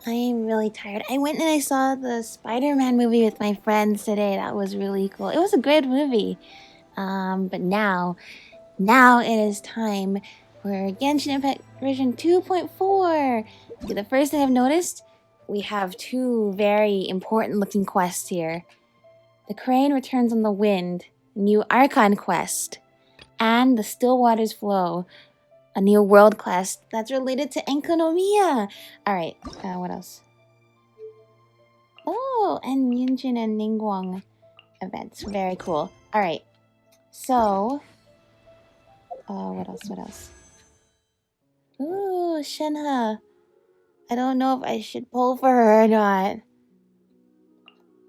I am really tired. I went and I saw the Spider-Man movie with my friends today. That was really cool. It was a good movie. But now it is time for Genshin Impact version 2.4. Okay, the first thing I've noticed, we have two very important looking quests here. The Crane Returns on the Wind, new Archon quest, and the Still Waters Flow, a new world quest that's related to Enkonomiya. Alright, what else? Oh, and Yun Jin and Ningguang events. Very cool. Alright, so... what else? Ooh, Shenhe. I don't know if I should pull for her or not.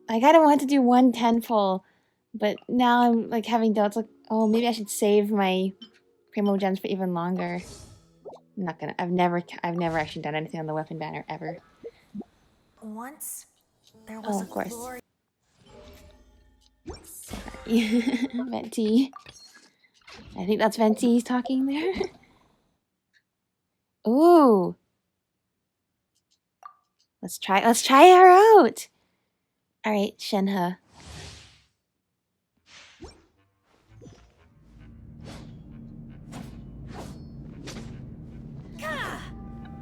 I kinda want to do 110 pull, but now I'm like having doubts like, oh, maybe I should save my Primo Gems for even longer. I'm not gonna. I've never actually done anything on the weapon banner ever. Once there was of course. Sorry. Venti. I think that's Venti talking there. Ooh. Let's try her out. All right, Shenhe.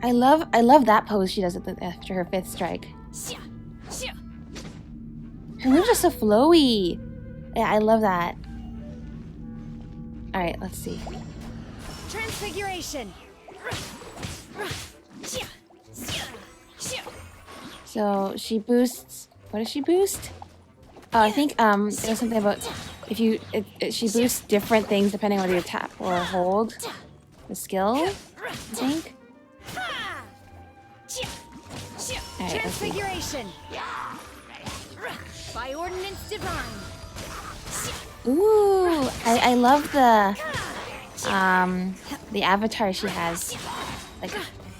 I love that pose she does after her 5th strike. Her moves are so flowy. Yeah, I love that. All right, let's see. Transfiguration. So she boosts. What does she boost? Oh, I think there's something about if you she boosts different things depending on whether you tap or hold the skill. I think. All right, Transfiguration. By ordinance divine. Ooh, I love the avatar she has, like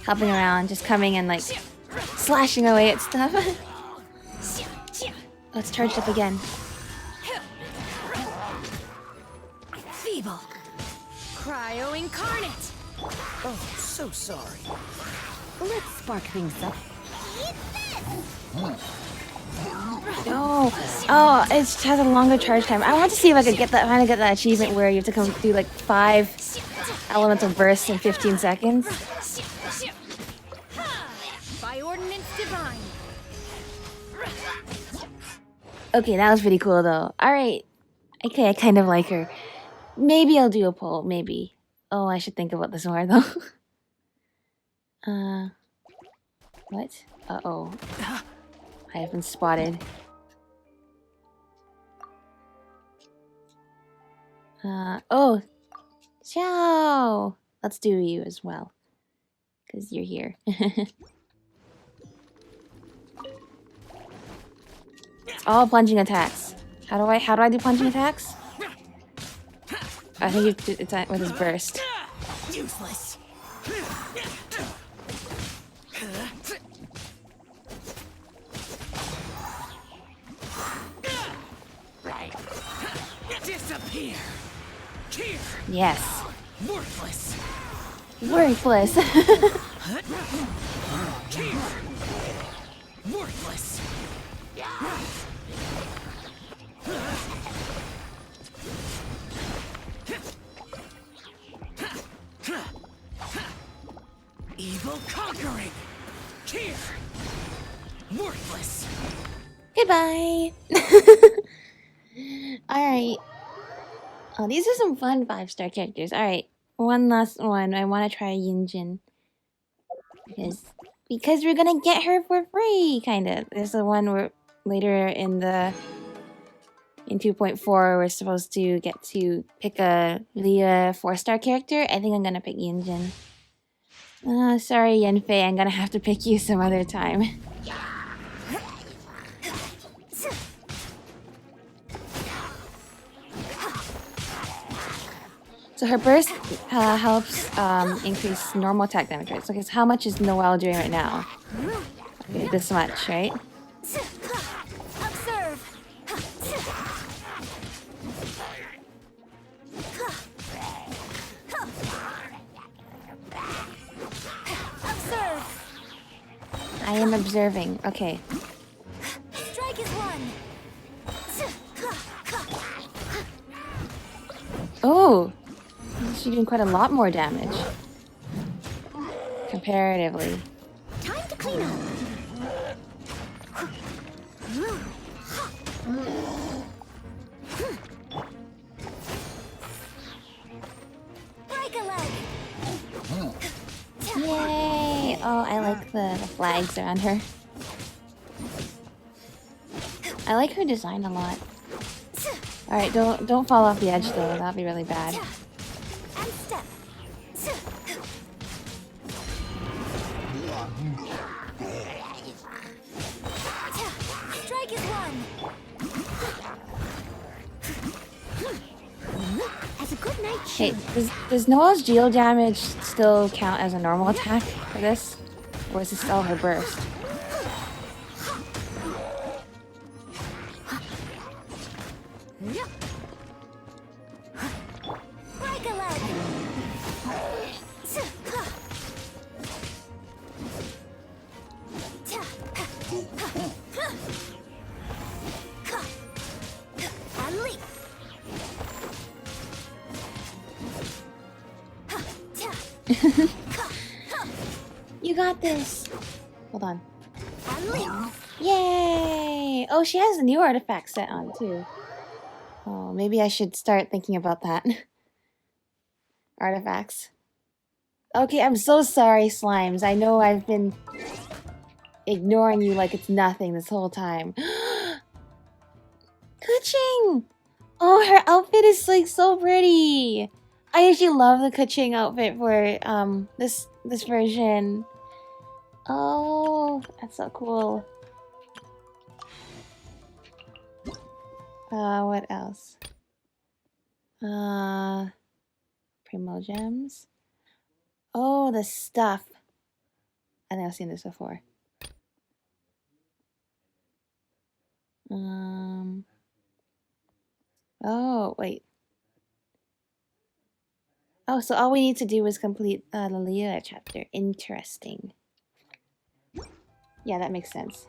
hopping around, just coming and like slashing away at stuff. Oh, it's charged up again. Feeble. Cryo incarnate. Oh, so sorry. Let's spark things up. Oh, it has a longer charge time. I want to see if I could get that achievement where you have to come do like 5 elemental bursts in 15 seconds. By ordinance divine. Okay, that was pretty cool though. Alright. Okay, I kind of like her. Maybe I'll do a poll, maybe. Oh, I should think about this more though. What? Uh-oh. I have been spotted. Oh! Ciao! Let's do you as well. Because you're here. It's all plunging attacks. How do I do plunging attacks? I think it's with his burst. Useless. Disappear. Here. Yes. Worthless. Worthless. Here. Worthless. Evil conquering. Here. Worthless. Goodbye. Alright. Oh, these are some fun 5-star characters. Alright. One last one. I want to try Yun Jin. Because we're gonna get her for free, kinda. There's the one where later in 2.4 we're supposed to get to pick a Leah 4-star character. I think I'm gonna pick Yun Jin. Sorry Yenfei, I'm gonna have to pick you some other time. So her burst helps increase normal attack damage, right? So I guess how much is Noelle doing right now? Okay, this much, right? Observe. I am observing. Okay. Strike is one. Oh! She's doing quite a lot more damage. Comparatively. Time to clean up. Break a leg. Yay! Oh, I like the flags around her. I like her design a lot. Alright, don't fall off the edge though, that'd be really bad. And step. Strike is one. As a good night Hey, should. does Noel's geo damage still count as a normal attack for this? Or is this still her burst? Break a leg. And leap. You got this! Hold on. And leap. Yay! Oh, she has a new artifact set on too. Oh, maybe I should start thinking about that. Artifacts. Okay, I'm so sorry, Slimes. I know I've been ignoring you like it's nothing this whole time. Kuching! Oh, her outfit is like so pretty. I actually love the Kuching outfit for this version. Oh, that's so cool. What else? Primo gems. Oh, the stuff. I think I've seen this before. Oh, wait. Oh, so all we need to do is complete the Leah chapter. Interesting. Yeah, that makes sense.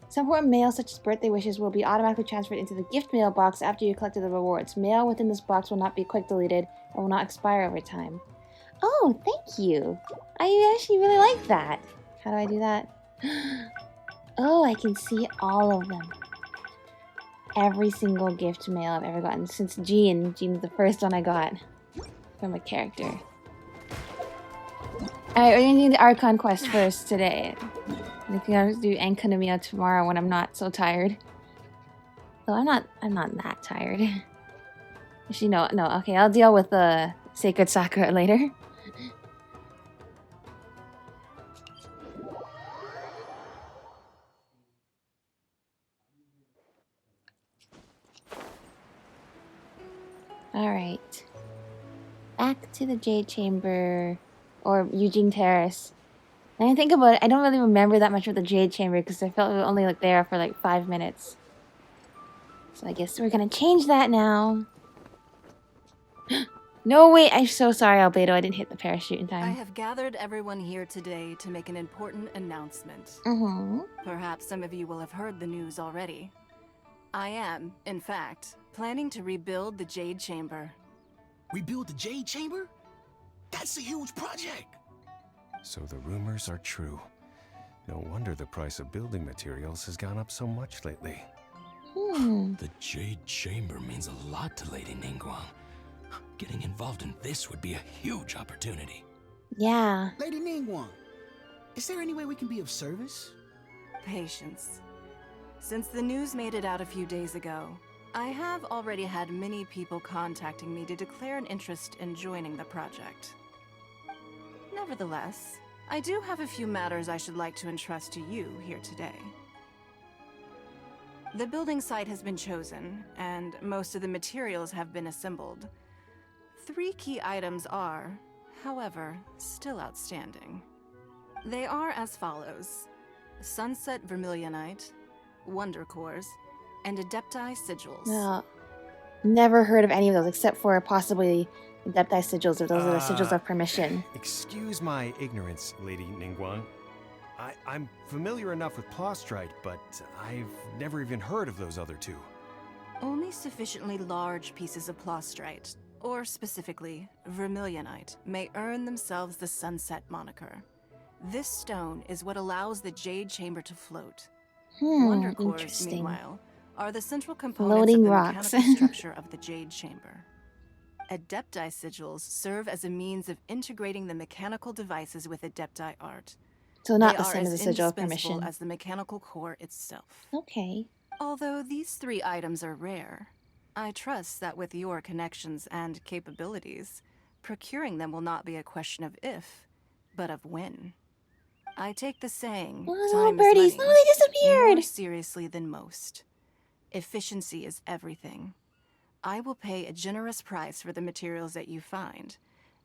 Some important mail, such as birthday wishes, will be automatically transferred into the gift mail box after you collected the rewards. Mail within this box will not be quick deleted and will not expire over time. Oh, thank you. I actually really like that. How do I do that? Oh, I can see all of them. Every single gift mail I've ever gotten since Jean. Jean was the first one I got from a character. Alright, we're gonna do the Archon quest first today. I think I'll do Enkanomiya tomorrow when I'm not so tired. Though I'm not that tired. Actually, no, okay, I'll deal with the Sacred Sakura later. Alright. Back to the Jade Chamber, or Eugene Terrace. And I think about it, I don't really remember that much of the Jade Chamber because I felt we were only like there for like 5 minutes. So I guess we're gonna change that now. No, wait, I'm so sorry, Albedo, I didn't hit the parachute in I time. have gathered everyone here today to make an important announcement. Perhaps some of you will have heard the news already. I am, in fact, planning to rebuild the Jade Chamber. Rebuild the Jade Chamber? That's a huge project. So the rumors are true. No wonder the price of building materials has gone up so much lately. The Jade Chamber means a lot to Lady Ningguang. Getting involved in this would be a huge opportunity. Yeah. Lady Ningguang, is there any way we can be of service? Patience. Since the news made it out a few days ago, I have already had many people contacting me to declare an interest in joining the project. Nevertheless, I do have a few matters I should like to entrust to you here today. The building site has been chosen, and most of the materials have been assembled. 3 key items are, however, still outstanding. They are as follows: Sunset Vermilionite, Wonder Cores, and Adepti Sigils. No. Never heard of any of those except for possibly adepti sigils, if those are the sigils of permission. Excuse my ignorance, Lady Ningguang. I'm familiar enough with Plostrite, but I've never even heard of those other two. Only sufficiently large pieces of Plostrite, or specifically Vermilionite, may earn themselves the Sunset moniker. This stone is what allows the Jade Chamber to float. Wonder cores, Interesting. meanwhile, are the central components Floating of the rocks. mechanical structure of the Jade Chamber. Adepti sigils serve as a means of integrating the mechanical devices with Adepti art. So not They the are same as a as sigil of indispensable permission. as the mechanical core itself. Okay. Although these 3 items are rare, I trust that with your connections and capabilities, procuring them will not be a question of if, but of when. I take the saying, Oh, little time birdies. is No, money, they disappeared. more seriously than most. Efficiency is everything. I will pay a generous price for the materials that you find.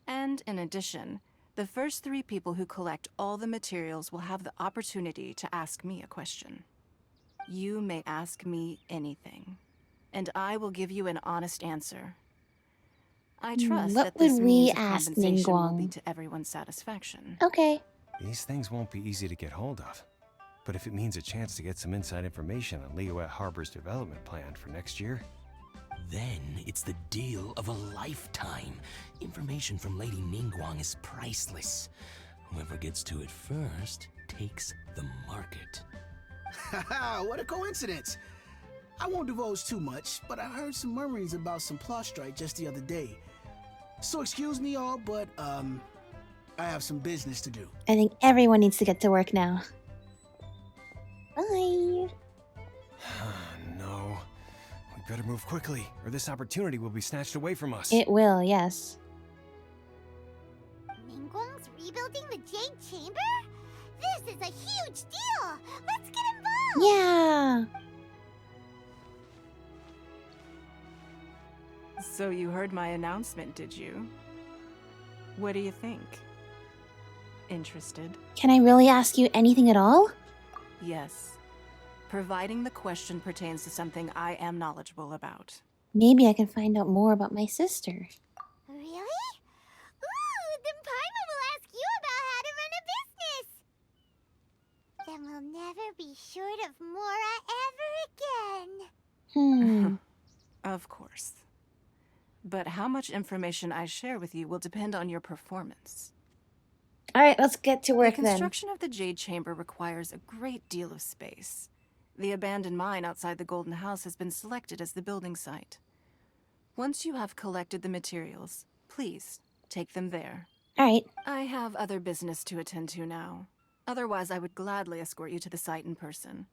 And in addition, the first 3 people who collect all the materials will have the opportunity to ask me a question. You may ask me anything, and I will give you an honest answer. I trust what that this would we means of ask compensation will Ningguang? be to everyone's satisfaction. Okay. These things won't be easy to get hold of. But if it means a chance to get some inside information on Liyue Harbor's development plan for next year, Then it's the deal of a lifetime. Information from Lady Ningguang is priceless. Whoever gets to it first takes the market. Haha, what a coincidence. I won't divulge too much, but I heard some murmurings about some Plostrite just the other day. So excuse me all, but I have some business to do. I think everyone needs to get to work now. Bye. no. We better move quickly, or this opportunity will be snatched away from us. It will, yes. Ningguang's rebuilding the Jade Chamber? This is a huge deal! Let's get involved! Yeah. So you heard my announcement, did you? What do you think? Interested? Can I really ask you anything at all? Yes. Providing the question pertains to something I am knowledgeable about. Maybe I can find out more about my sister. Really? Ooh, then Paimon will ask you about how to run a business! Then we'll never be short of Mora ever again. Of course. But how much information I share with you will depend on your performance. Alright, let's get to work The then. construction of the Jade Chamber requires a great deal of space. The abandoned mine outside the Golden House has been selected as the building site. Once you have collected the materials, please take them there. Alright. I have other business to attend to now. Otherwise, I would gladly escort you to the site in person.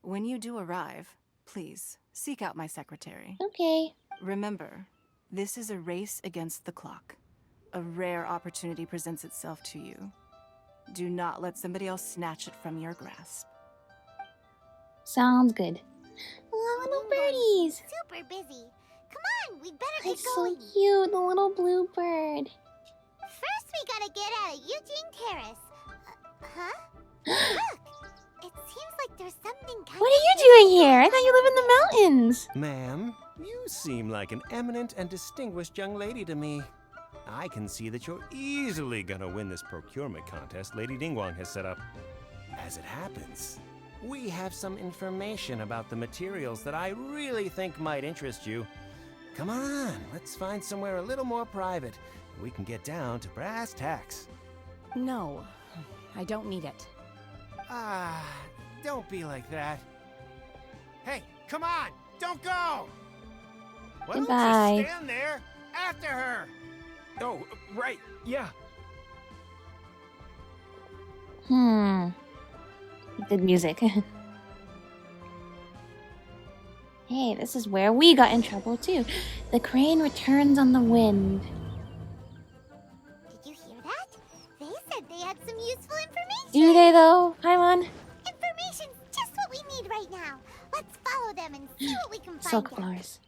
When you do arrive, please seek out my secretary. Okay. Remember, this is a race against the clock. A rare opportunity presents itself to you. Do not let somebody else snatch it from your grasp. Sounds good. Oh, little birdies. Super busy. Come on, we better get It's so going. cute, the little blue bird. First, we gotta get out of Eugene Terrace. Huh? Look! It seems like there's something kind What are you doing here? I thought you live in the mountains. Ma'am, you seem like an eminent and distinguished young lady to me. I can see that you're easily gonna win this procurement contest Lady Ningguang has set up. As it happens, we have some information about the materials that I really think might interest you. Come on, let's find somewhere a little more private. We can get down to brass tacks. No, I don't need it. Ah, don't be like that. Hey, come on, don't go! Why don't Goodbye. you stand there after her? Oh, right, yeah. Good music. Hey, this is where we got in trouble too. The crane returns on the wind. Did you hear that? They said they had some useful information. Do they though, Paimon? Information's just what we need right now. Let's follow them and see what we can find Silk out. flowers.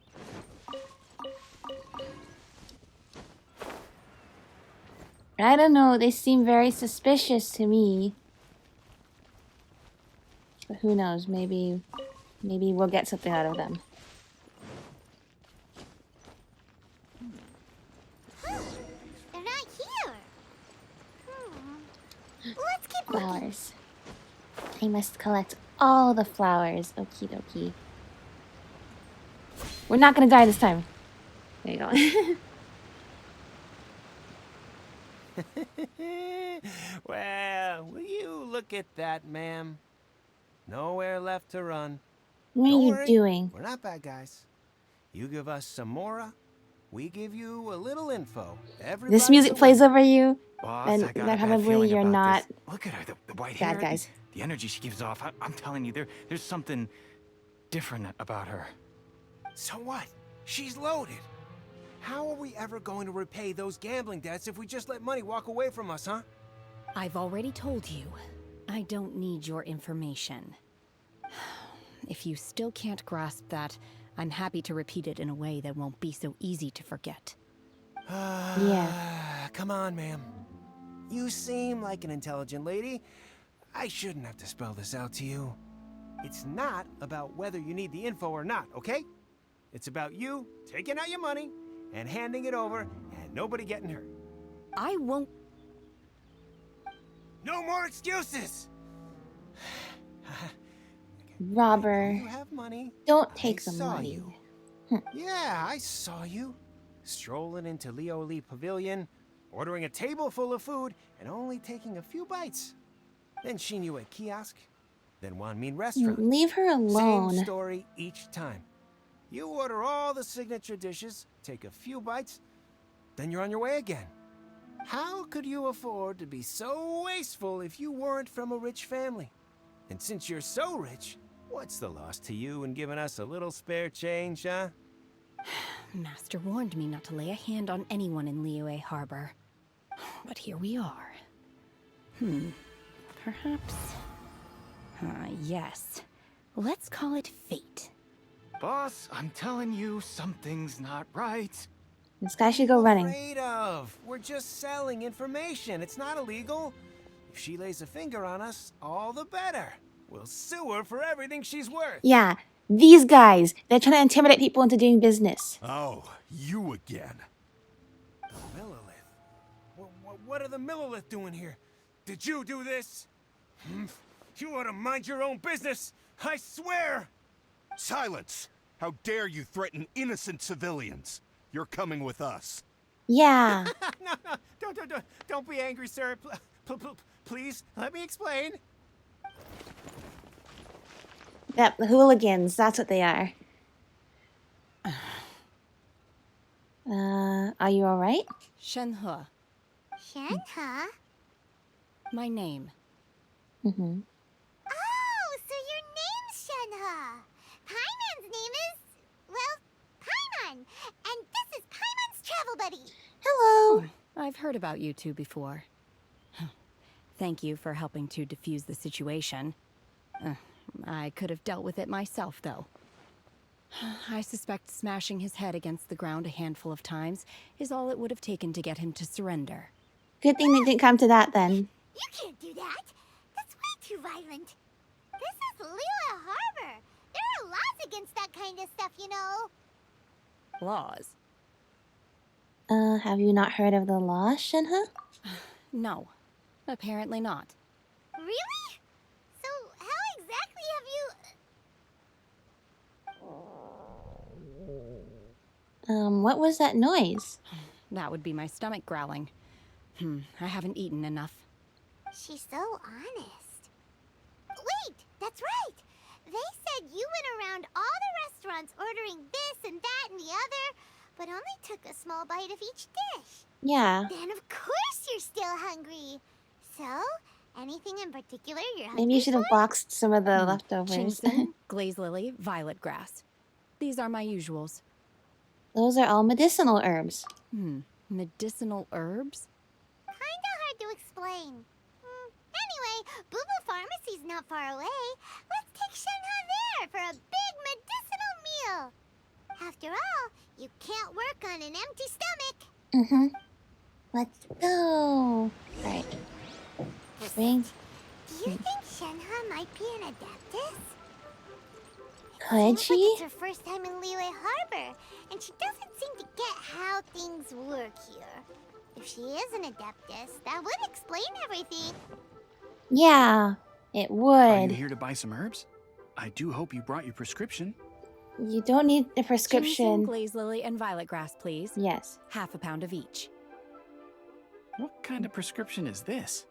I don't know, they seem very suspicious to me. But who knows, maybe we'll get something out of them. Let's keep looking. Flowers. I must collect all the flowers. Okie dokie. We're not gonna die this time. There you go. Well, will you look at that, ma'am? Nowhere left to run. What are Don't you worry, doing? we're not bad guys. You give us some mora, we give you a little info. This music plays over you, Boss, then I got a bad probably feeling you're about not this. Look at her, the white bad hair, guys. the energy she gives off. I'm telling you, there's something different about her. So what? She's loaded. How are we ever going to repay those gambling debts if we just let money walk away from us, huh? I've already told you, I don't need your information. If you still can't grasp that, I'm happy to repeat it in a way that won't be so easy to forget. Yeah. Come on, ma'am. You seem like an intelligent lady. I shouldn't have to spell this out to you. It's not about whether you need the info or not, okay? It's about you taking out your money and handing it over and nobody getting hurt. I won't. No more excuses! Robber, You have money. don't take I the saw money. you. Yeah, I saw you. Strolling into Leo Lee Pavilion, ordering a table full of food, and only taking a few bites. Then Shinyu at kiosk, then Wanmin restaurant. Leave her alone. Same story each time. You order all the signature dishes, take a few bites, then you're on your way again. How could you afford to be so wasteful if you weren't from a rich family? And since you're so rich, what's the loss to you in giving us a little spare change, huh? Master warned me not to lay a hand on anyone in Liyue Harbor. But here we are. Perhaps... yes. Let's call it fate. Boss, I'm telling you, something's not right. This guy should go running. Afraid of? We're just selling information. It's not illegal. If she lays a finger on us, all the better. We'll sue her for everything she's worth. Yeah, these guys. They're trying to intimidate people into doing business. Oh, you again. Millilith. What are the Millilith doing here? Did you do this? You ought to mind your own business. I swear. Silence! How dare you threaten innocent civilians? You're coming with us. Yeah. No, don't be angry, sir. Please, let me explain. Yep, the hooligans. That's what they are. Are you alright? Shenhe, Shenhe? my name. Mm-hmm. Oh, so your name's Shenhe. Paimon's name is, well, Paimon. And this is Paimon's travel buddy. Hello. I've heard about you two before. Thank you for helping to defuse the situation. I could have dealt with it myself, though. I suspect smashing his head against the ground a handful of times is all it would have taken to get him to surrender. Good thing they didn't come to that then. You can't do that. That's way too violent. This is Liyue Harbor. There are laws against that kind of stuff, you know. Laws? Have you not heard of the law, Shenhe? No, apparently not. Really? So how exactly have you... What was that noise? That would be my stomach growling. I haven't eaten enough. She's so honest. Wait, that's right. They said you went around all the restaurants ordering this and that and the other, but only took a small bite of each dish. Yeah. Then of course you're still hungry. So, anything in particular you're hungry Maybe you should have for? boxed some of the leftovers. Chinsen, glaze lily, violet grass. These are my usuals. Those are all medicinal herbs. Medicinal herbs? Kinda hard to explain. Anyway, Boo Boo Pharmacy's not far away. Let's take Shenhe there for a big medicinal meal. After all, you can't work on an empty stomach. Mm-hmm. Let's go. Alright. Bring. Do you think Shenhe might be an adeptus? Could Seems she? like it's her first time in Liyue Harbor, and she doesn't seem to get how things work here. If she is an adeptus, that would explain everything. Yeah, it Are you would. here to buy some herbs? I do hope you brought your prescription. You don't need a Ginseng, prescription. glaze lily, and violet grass, please. Yes. Half a pound of each. What kind of prescription is this?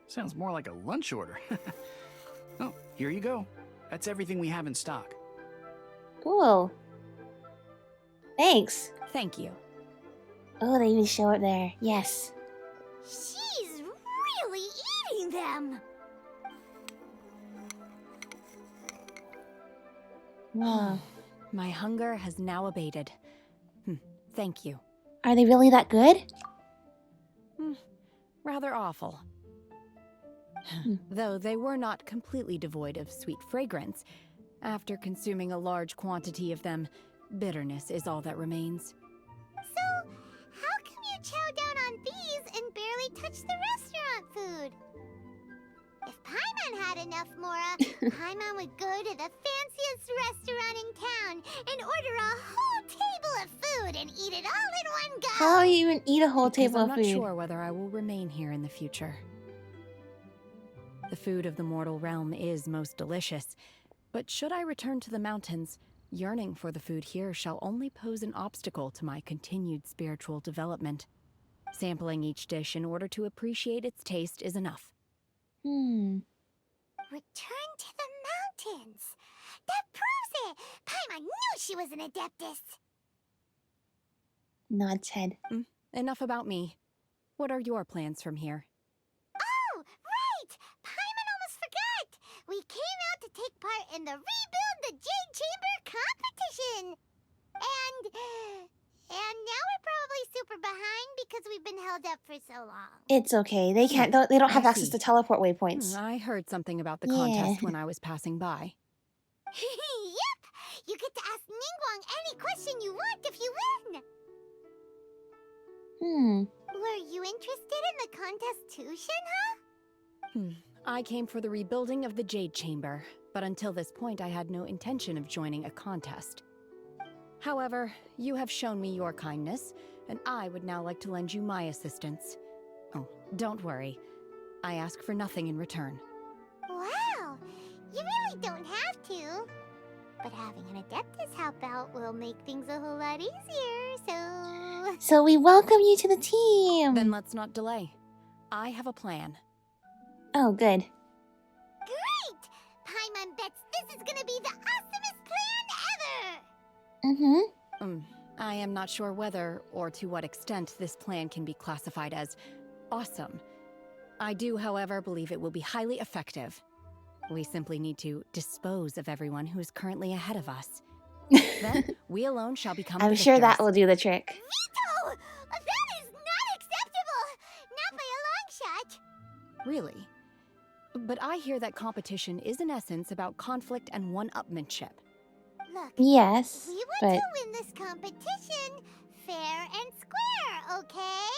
Sounds more like a lunch order. Oh, here you go. That's everything we have in stock. Cool. Thanks. Thank you. Oh, they even show it there. Yes. She's really eating them. Wow. My hunger has now abated. Thank you. Are they really that good? Rather awful. Though they were not completely devoid of sweet fragrance. After consuming a large quantity of them, bitterness is all that remains. So, how come you chow down on these and barely touch the restaurant food? If Paimon had enough, Mora, Paimon would go to the fanciest restaurant in town and order a whole table of food and eat it all in one go. How do you even eat a whole Because table I'm of not food? sure whether I will remain here in the future. The food of the mortal realm is most delicious, but should I return to the mountains, yearning for the food here shall only pose an obstacle to my continued spiritual development. Sampling each dish in order to appreciate its taste is enough. Return to the mountains. That proves it. Paimon knew she was an adeptus. Nods head. Enough about me. What are your plans from here? Oh, right! Paimon almost forgot! We came out to take part in the Rebuild the Jade Chamber competition! And now we're probably super behind because we've been held up for so long. It's okay. They can't. They don't have I access see. to teleport waypoints. I heard something about the Yeah. contest when I was passing by. Yep! You get to ask Ningguang any question you want if you win! Were you interested in the contest too, Shenhe? I came for the rebuilding of the Jade Chamber, but until this point I had no intention of joining a contest. However, you have shown me your kindness, and I would now like to lend you my assistance. Oh, don't worry. I ask for nothing in return. Wow! You really don't have to. But having an adeptus help out will make things a whole lot easier, so... So we welcome you to the team. Then let's not delay. I have a plan. Oh, good. Great! Paimon bets this is gonna be the awesomest plan ever! I am not sure whether or to what extent this plan can be classified as awesome. I do, however, believe it will be highly effective. We simply need to dispose of everyone who is currently ahead of us. Then, we alone shall become the I'm sure that victors. will do the trick. Veto! That is not acceptable! Not by a long shot! Really? But I hear that competition is in essence about conflict and one-upmanship. Look, Yes, we want but to win this competition fair and square, okay?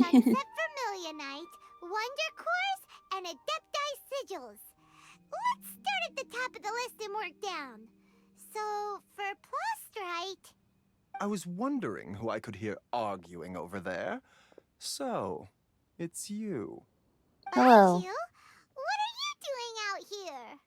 Sunset Vermilionite, Wonder Cores, and Adepti Sigils. Let's start at the top of the list and work down. So, for Plostrite... I was wondering who I could hear arguing over there. So, it's you. hello. You? What are you doing out here?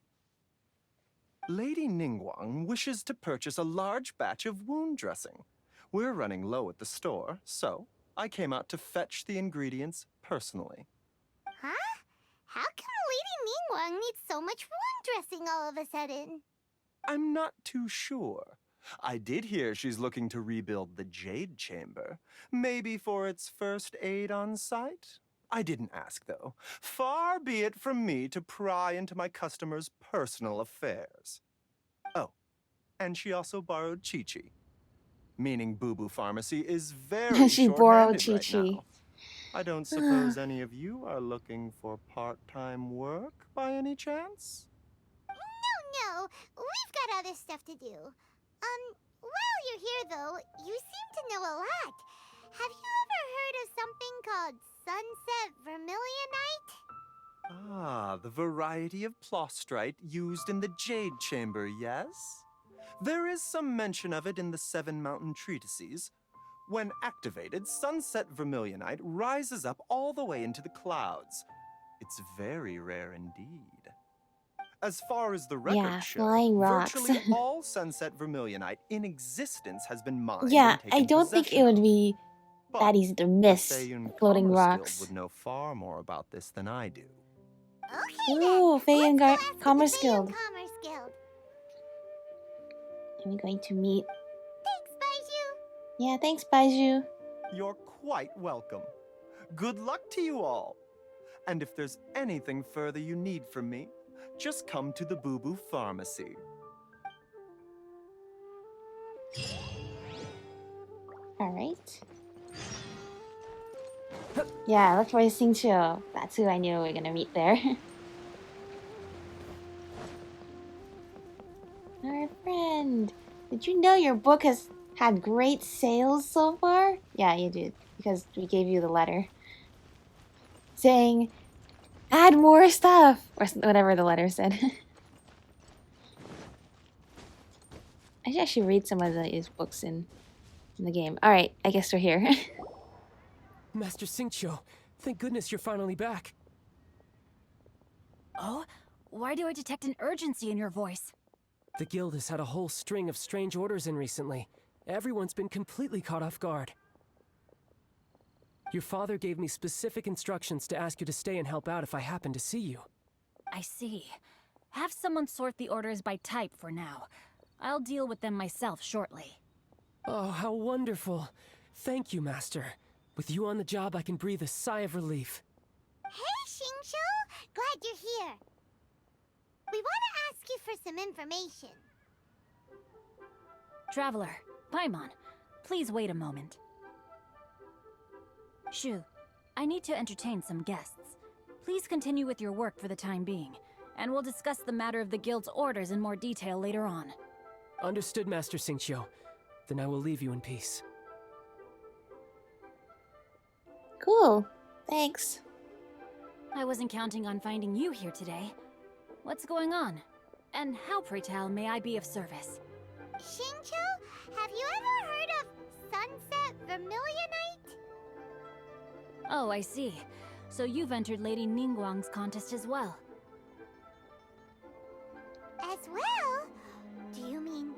Lady Ningguang wishes to purchase a large batch of wound dressing. We're running low at the store, so I came out to fetch the ingredients personally. Huh? How come Lady Ningguang needs so much wound dressing all of a sudden? I'm not too sure. I did hear she's looking to rebuild the Jade Chamber. Maybe for its first aid on site? I didn't ask, though. Far be it from me to pry into my customers' personal affairs. Oh, and she also borrowed Chi-Chi. Meaning Boo Boo Pharmacy is very She borrowed short-handed Chi-Chi. right now. I don't suppose any of you are looking for part-time work by any chance? No, we've got other stuff to do. While you're here, though, you seem to know a lot. Have you ever heard of something called Sunset Vermilionite? Ah, the variety of plostrite used in the Jade Chamber, yes? There is some mention of it in the Seven Mountain Treatises. When activated, sunset vermilionite rises up all the way into the clouds. It's very rare indeed. As far as the records show, flying rocks. virtually all sunset vermilionite in existence has been mined Yeah, and taken I don't think it possession would of. be But that easy to the miss Feiyun floating Commerce Guild rocks. would know far more about this than I do. Okay Ooh, then. Feiyun Let's go ask the Commerce Feiyun Guild. Commerce Guild. Are we going to meet? Thanks, Baiju. Yeah, thanks, Baiju. You're quite welcome. Good luck to you all. And if there's anything further you need from me, just come to the Boo Boo Pharmacy. Alright. Yeah, look for Xingqiu. That's who I knew we were gonna meet there. Our friend. Did you know your book has had great sales so far? Yeah, you did. Because we gave you the letter. Saying, add more stuff! Or whatever the letter said. I should actually read some of his books in the game. Alright, I guess we're here. Master Xingqiu, thank goodness you're finally back. Oh? Why do I detect an urgency in your voice? The guild has had a whole string of strange orders in recently. Everyone's been completely caught off guard. Your father gave me specific instructions to ask you to stay and help out if I happen to see you. I see. Have someone sort the orders by type for now. I'll deal with them myself shortly. Oh, how wonderful. Thank you, Master. With you on the job, I can breathe a sigh of relief. Hey, Xingqiu! Glad you're here. We want to ask you for some information. Traveler, Paimon, please wait a moment. Shu, I need to entertain some guests. Please continue with your work for the time being, and we'll discuss the matter of the guild's orders in more detail later on. Understood, Master Xingqiu. Then I will leave you in peace. Cool. Thanks. I wasn't counting on finding you here today. What's going on? And how, pray tell, may I be of service? Xingqiu, have you ever heard of sunset vermilionite? Oh, I see. So you've entered Lady Ningguang's contest as well. As well? Do you mean...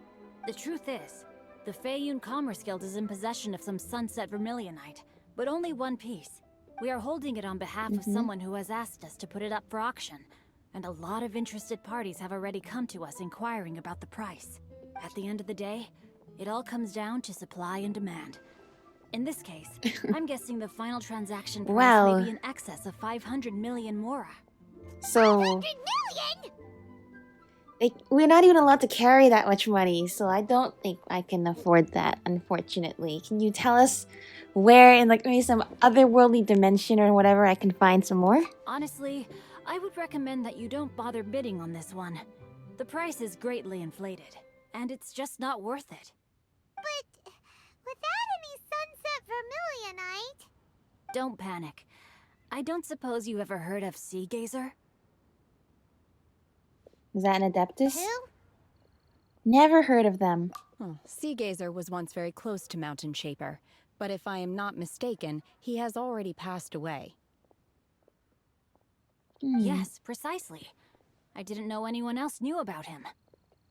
The truth is, the Feiyun Commerce Guild is in possession of some sunset vermilionite, but only one piece. We are holding it on behalf of someone who has asked us to put it up for auction, and a lot of interested parties have already come to us inquiring about the price. At the end of the day, it all comes down to supply and demand. In this case, I'm guessing the final transaction price Wow. may be in excess of 500 million mora. So 100 million? we're not even allowed to carry that much money, so I don't think I can afford that, unfortunately. Can you tell us where in like maybe some otherworldly dimension or whatever I can find some more? Honestly, I would recommend that you don't bother bidding on this one. The price is greatly inflated, and it's just not worth it. But without any sunset vermilionite... Don't panic. I don't suppose you ever heard of Sea Gazer? Is that an Adeptus? Who? Never heard of them. Oh, Sea Gazer was once very close to Mountain Shaper, but if I am not mistaken, he has already passed away. Yes, precisely. I didn't know anyone else knew about him.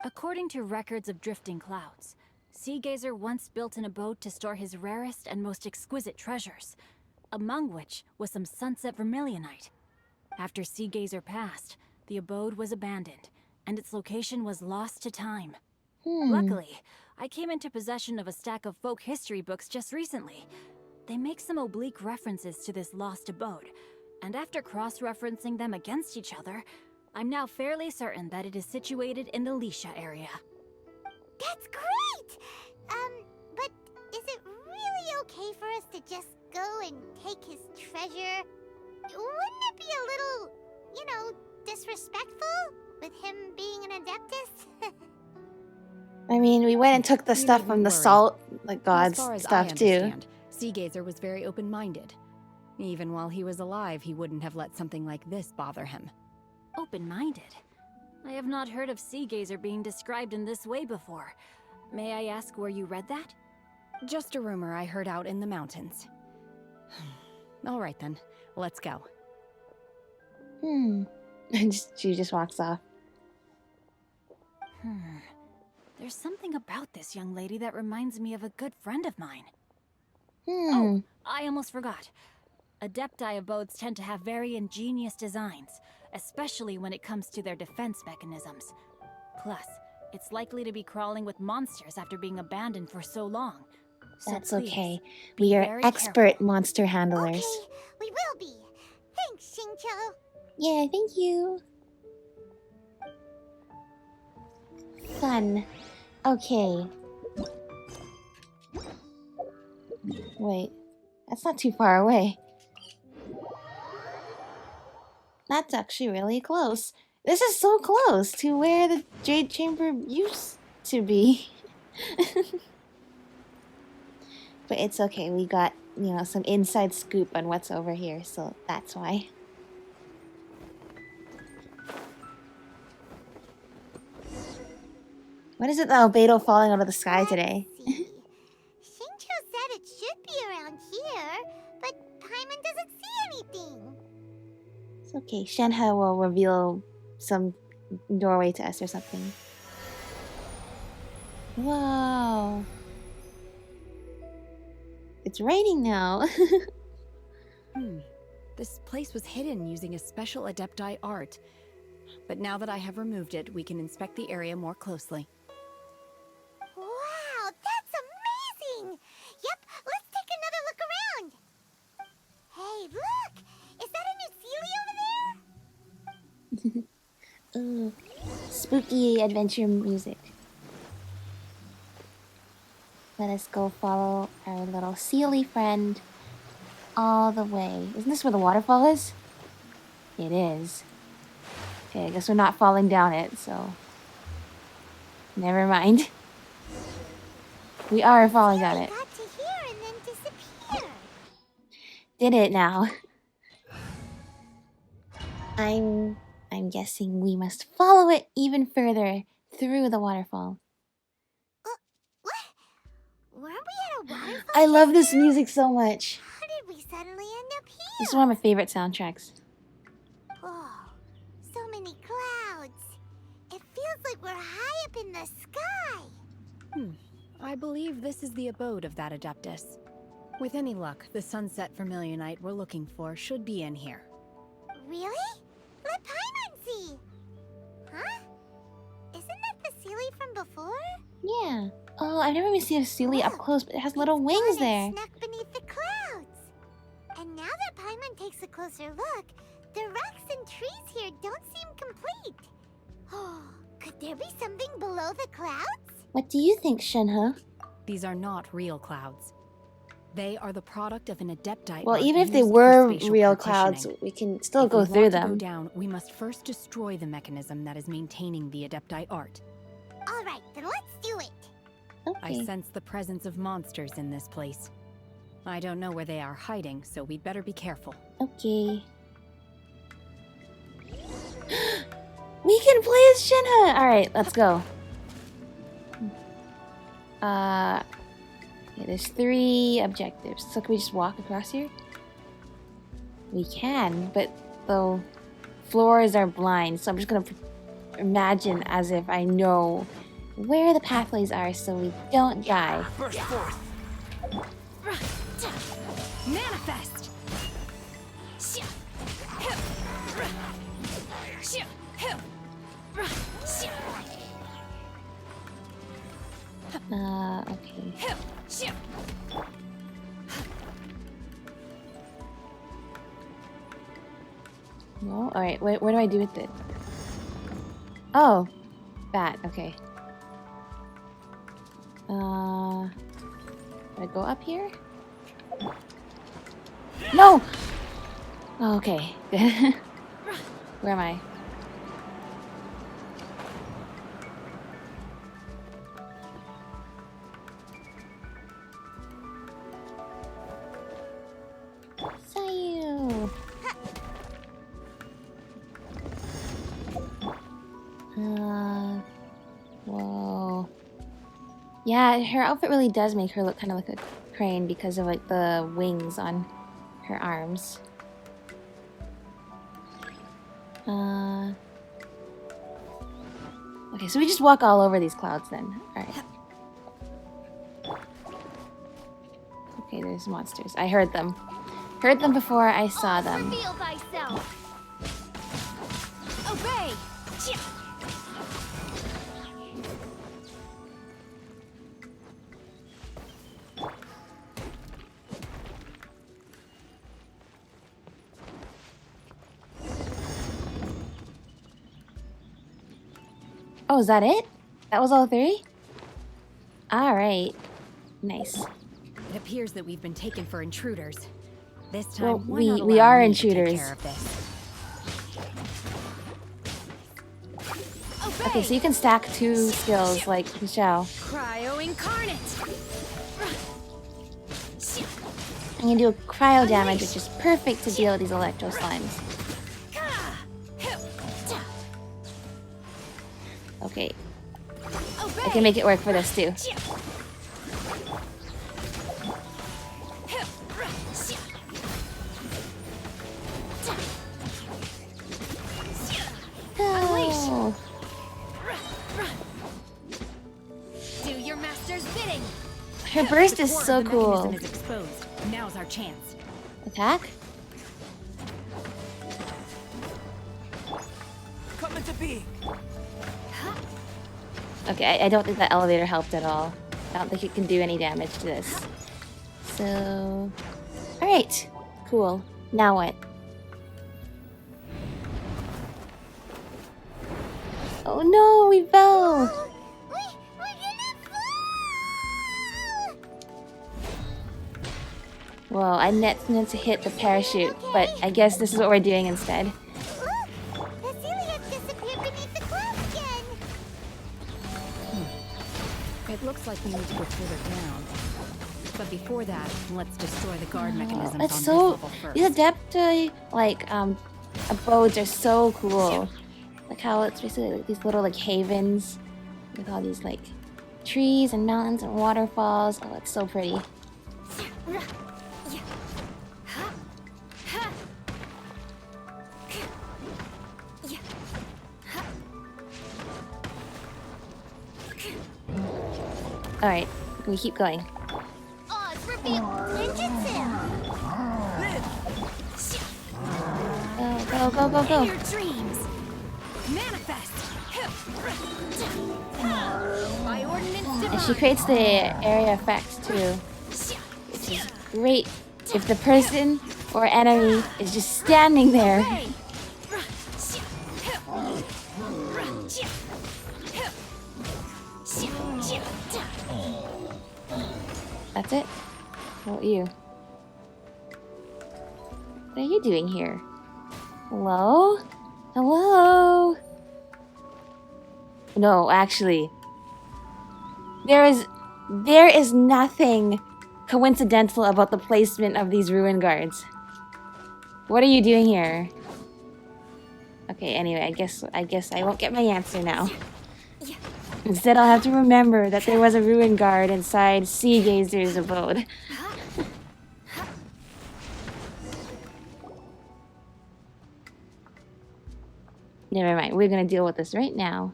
According to records of drifting clouds, Sea Gazer once built an abode to store his rarest and most exquisite treasures, among which was some sunset vermilionite. After Sea Gazer passed, the abode was abandoned, and its location was lost to time. Luckily, I came into possession of a stack of folk history books just recently. They make some oblique references to this lost abode, and after cross-referencing them against each other, I'm now fairly certain that it is situated in the Lisha area. That's great! But is it really okay for us to just go and take his treasure? Wouldn't it be a little, you know, disrespectful with him being an Adeptus? I mean, we went and took the stuff from the salt, the gods As far as stuff I too. understand, Sea Gazer was very open-minded. Even while he was alive, he wouldn't have let something like this bother him. Open-minded? I have not heard of Sea Gazer being described in this way before. May I ask where you read that? Just a rumor I heard out in the mountains. All right then, let's go. She just walks off. There's something about this young lady that reminds me of a good friend of mine. Hmm. Oh, I almost forgot. Adepti abodes tend to have very ingenious designs, especially when it comes to their defense mechanisms. Plus, it's likely to be crawling with monsters after being abandoned for so long. So That's please, okay. be We are very expert careful. monster handlers. Okay, we will be. Thanks, Xingqiu. Yeah, thank you. Fun. Okay. Wait, that's not too far away. That's actually really close. This is so close to where the Jade Chamber used to be. But it's okay, we got, you know, some inside scoop on what's over here, so that's why. What is it that Albedo falling out of the sky today? Xingqiu said it should be around here, but Paimon doesn't see anything. It's okay, Shenhe will reveal some doorway to us or something. Whoa. It's raining now. This place was hidden using a special Adepti art. But now that I have removed it, we can inspect the area more closely. Wow, that's amazing! Yep, let's take another look around. Hey, look! Is that a new Sealy over there? Ooh, spooky adventure music. Let us go follow our little Sealy friend all the way. Isn't this where the waterfall is? It is. Okay, I guess we're not falling down it, so... Never mind. We are falling down it. Got to here and then disappear. Did it now. I'm guessing we must follow it even further through the waterfall. What? Weren't we at a waterfall? I love this music so much. How did we suddenly end up here? This is one of my favorite soundtracks. Oh, so many clouds. It feels like we're high up in the sky. I believe this is the abode of that Adeptus. With any luck, the sunset Vermilionite we're looking for should be in here. Really? Let Paimon see. Huh? Isn't that the Sealy from before? Yeah. Oh, I've never seen a Sealy up close, but it has little wings Gone and there. snuck beneath the clouds. And now that Paimon takes a closer look, the rocks and trees here don't seem complete. Oh, could there be something below the clouds? What do you think, Shenhe? These are not real clouds. They are the product of an Adepti Well, art even if they used for were spatial real partitioning. clouds, we can still If go we through want to them. go down, we must first destroy the mechanism that is maintaining the Adepti art. All right, then let's do it. Okay. I sense the presence of monsters in this place. I don't know where they are hiding, so we'd better be careful. Okay. We can play as Shenhe! Alright, let's go. Okay, there's 3 objectives. So can we just walk across here? We can, but the floors are blind, so I'm just gonna imagine as if I know where the pathways are so we don't die. Burst forth! Manifest! Okay. No? Alright, what do I do with it? Oh! That, okay. Do I go up here? No! Oh, okay. Where am I? Sayu! Whoa. Yeah, her outfit really does make her look kind of like a crane because of like the wings on her arms. Okay, so we just walk all over these clouds then. Alright. Okay, there's monsters. I heard them. Heard them before I saw them. Reveal thyself. Obey. Oh, is that it? That was all 3? Alright. Nice. It appears that we've been taken for intruders. This time, Well, why not we allow are me to take intruders. care of this? Okay, so you can stack 2 skills like Michelle. Cryo incarnate. And you do cryo damage, which is perfect to deal with these electro slimes. Okay. I can make it work for this too. Oh. Do your master's bidding. Her burst is Core of so the cool. mechanism is exposed. Now's our chance. Attack? Come into being. Okay, I don't think that elevator helped at all. I don't think it can do any damage to this. So... Alright. Cool. Now what? Oh no, we fell! We're gonna fall! Well, I meant to hit the parachute, but I guess this is what we're doing instead. Look! The Celia disappeared beneath the clouds again! It looks like we need to go further down. But before that, let's destroy the guard mechanisms That's on this so... level first. These Adepti, like, abodes are so cool. Like how it's basically like these little, like, havens with all these, like, trees and mountains and waterfalls. Oh, it's so pretty. Alright, we keep going. Oz reveal ninjutsu! Go, go, go, go, In your go. dreams, manifest. By ordinance And divine. she creates the area effect too, which is great if the person or enemy is just standing there. Obey. That's it? What about you? What are you doing here? Hello? Hello? No, actually. There is nothing coincidental about the placement of these ruin guards. What are you doing here? Okay, anyway, I guess I won't get my answer now. Instead, I'll have to remember that there was a ruin guard inside Sea Gazer's abode. Never mind, we're gonna deal with this right now.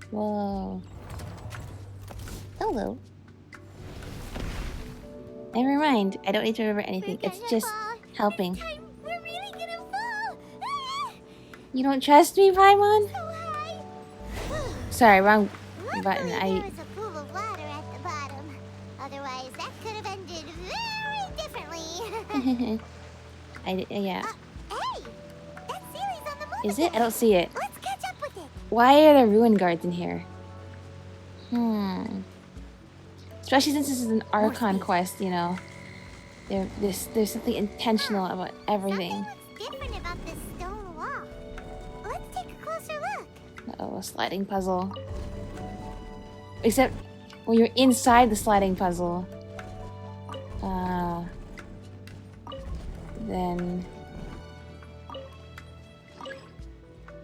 Whoa. Hello. Never mind, I don't need to remember anything. It's just helping. This time, we're really gonna fall! You don't trust me, Paimon? So high! Sorry, wrong Luckily, button. there was a pool of water at the bottom. Otherwise, that could have ended very differently. Yeah. Hey! That Sealy's on the move Is it? I again. don't see it. Let's catch up with it. Why are there ruin guards in here? Especially since this is an Archon quest, you know. There's something intentional about everything. Something looks different about this stone wall. Let's take a closer look. Uh-oh, a sliding puzzle. Except when you're inside the sliding puzzle, then...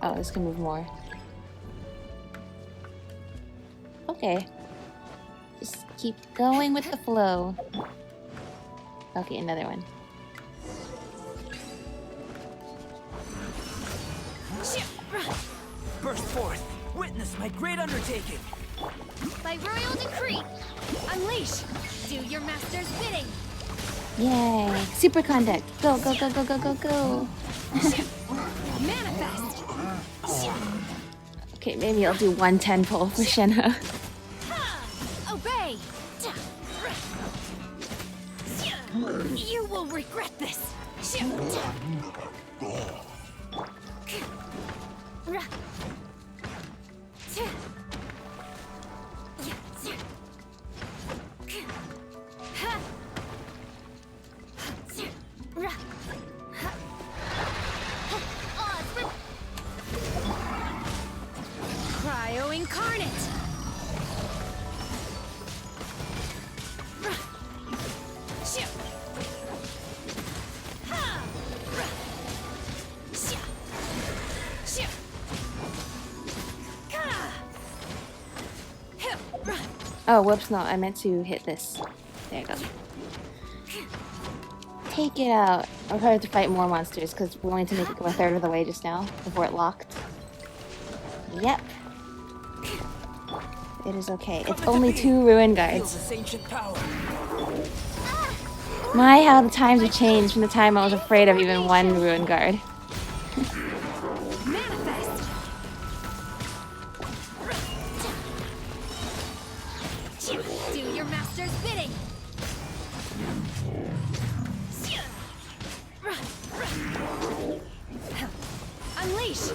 Oh, this can move more. okay. Just keep going with the flow. Okay, another one. Burst forth! Witness my great undertaking! By royal decree, unleash! Do your master's bidding! Yay! Super conduct! Go, go, go, go, go, go, go! Manifest! Okay, maybe I'll do 110 pull for Shenhe. Obey! You will regret this! Cryo incarnate! Oh, whoops, no, I meant to hit this. There you go. Take it out. I'll probably have to fight more monsters because we wanted to make it go a third of the way just now before it locked. Yep. It is okay. It's only 2 ruin guards. My, how the times have changed from the time I was afraid of even 1 ruin guard. Do your master's bidding! Unleash!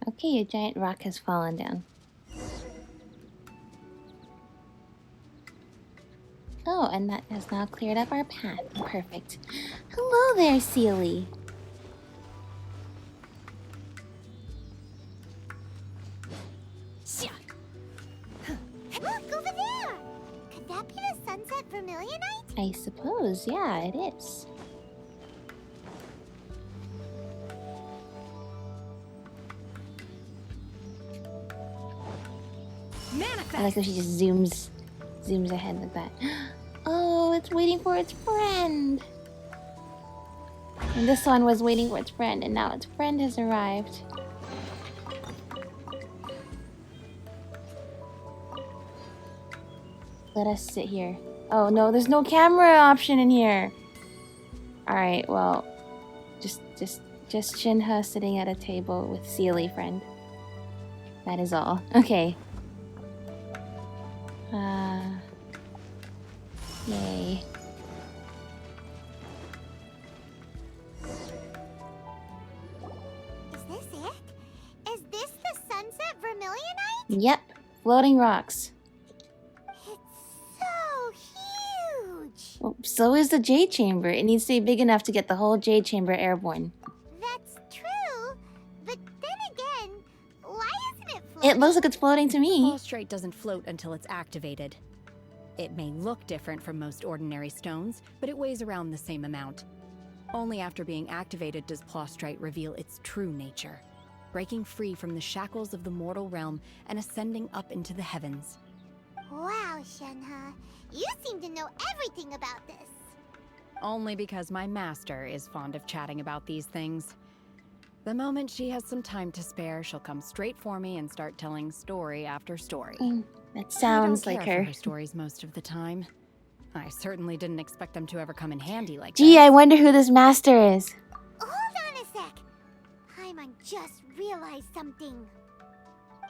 Okay, a giant rock has fallen down. Oh, and that has now cleared up our path. Perfect. Hello there, Sealy. Look, over there! Could that be the sunset vermilionite? I suppose, yeah, it is. I like how she just zooms ahead like that. Oh, it's waiting for its friend. And this one was waiting for its friend, and now its friend has arrived. Let us sit here. Oh no, there's no camera option in here. Alright, well, just Shenhe sitting at a table with Sealy friend. That is all. Okay. Yay. Is this it? Is this the sunset vermilionite? Yep, floating rocks. It's so huge! Well, so is the Jade Chamber. It needs to be big enough to get the whole Jade Chamber airborne. That's true, but then again, why isn't it floating? It looks like it's floating to me. Prostrate doesn't float until it's activated. It may look different from most ordinary stones, but it weighs around the same amount. Only after being activated does Prostrate reveal its true nature, breaking free from the shackles of the mortal realm and ascending up into the heavens. Wow, Shenhe, you seem to know everything about this. Only because my master is fond of chatting about these things. The moment she has some time to spare, she'll come straight for me and start telling story after story. That sounds I don't like care her. for her stories most of the time. I certainly didn't expect them to ever come in handy like Gee, this. I wonder who this master is. Hold on a sec. Paimon just realized something.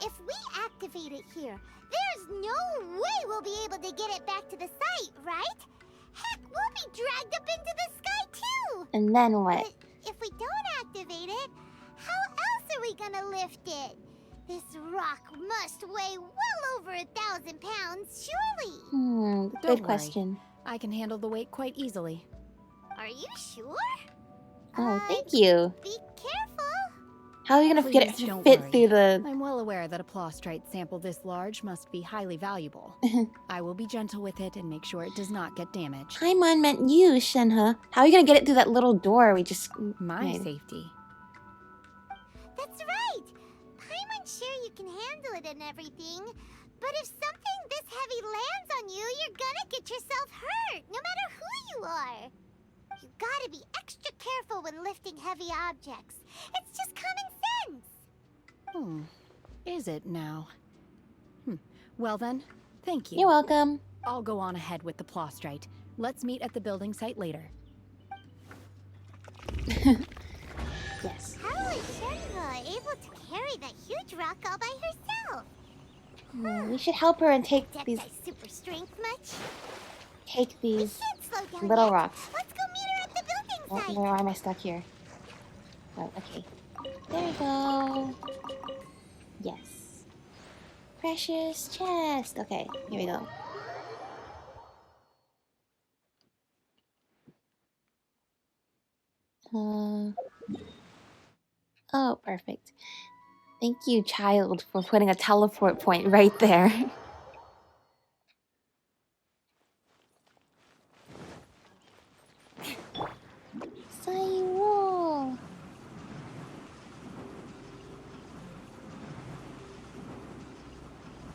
If we activate it here, there's no way we'll be able to get it back to the site, right? Heck, we'll be dragged up into the sky too! And then what? But if we don't activate it, how else are we gonna lift it? This rock must weigh well over 1,000 pounds, surely. Don't Good worry. question. I can handle the weight quite easily. Are you sure? Oh, thank you. Be careful. How are we gonna get it Please to don't fit worry. through the... I'm well aware that a plostrite sample this large must be highly valuable. I will be gentle with it and make sure it does not get damaged. Paimon meant you, Shenhe. How are you gonna get it through that little door we just My made? safety. That's right! Paimon's sure you can handle it and everything, but if something this heavy lands on you, you're gonna get yourself hurt, no matter who you are. You gotta be extra careful when lifting heavy objects. It's just common sense. Is it now? Well then, thank you. You're welcome. I'll go on ahead with the plostrite. Let's meet at the building site later. Yes. How is Shenhe able to carry that huge rock all by herself? We should help her and take Depth these super strength much? these Can't slow down little yet. rocks. Let's go meet her at the building site. Why am I stuck here? Oh, okay. There we go. Yes. Precious chest. Okay, here we go. Oh, perfect. Thank you, child, for putting a teleport point right there. Sayuro.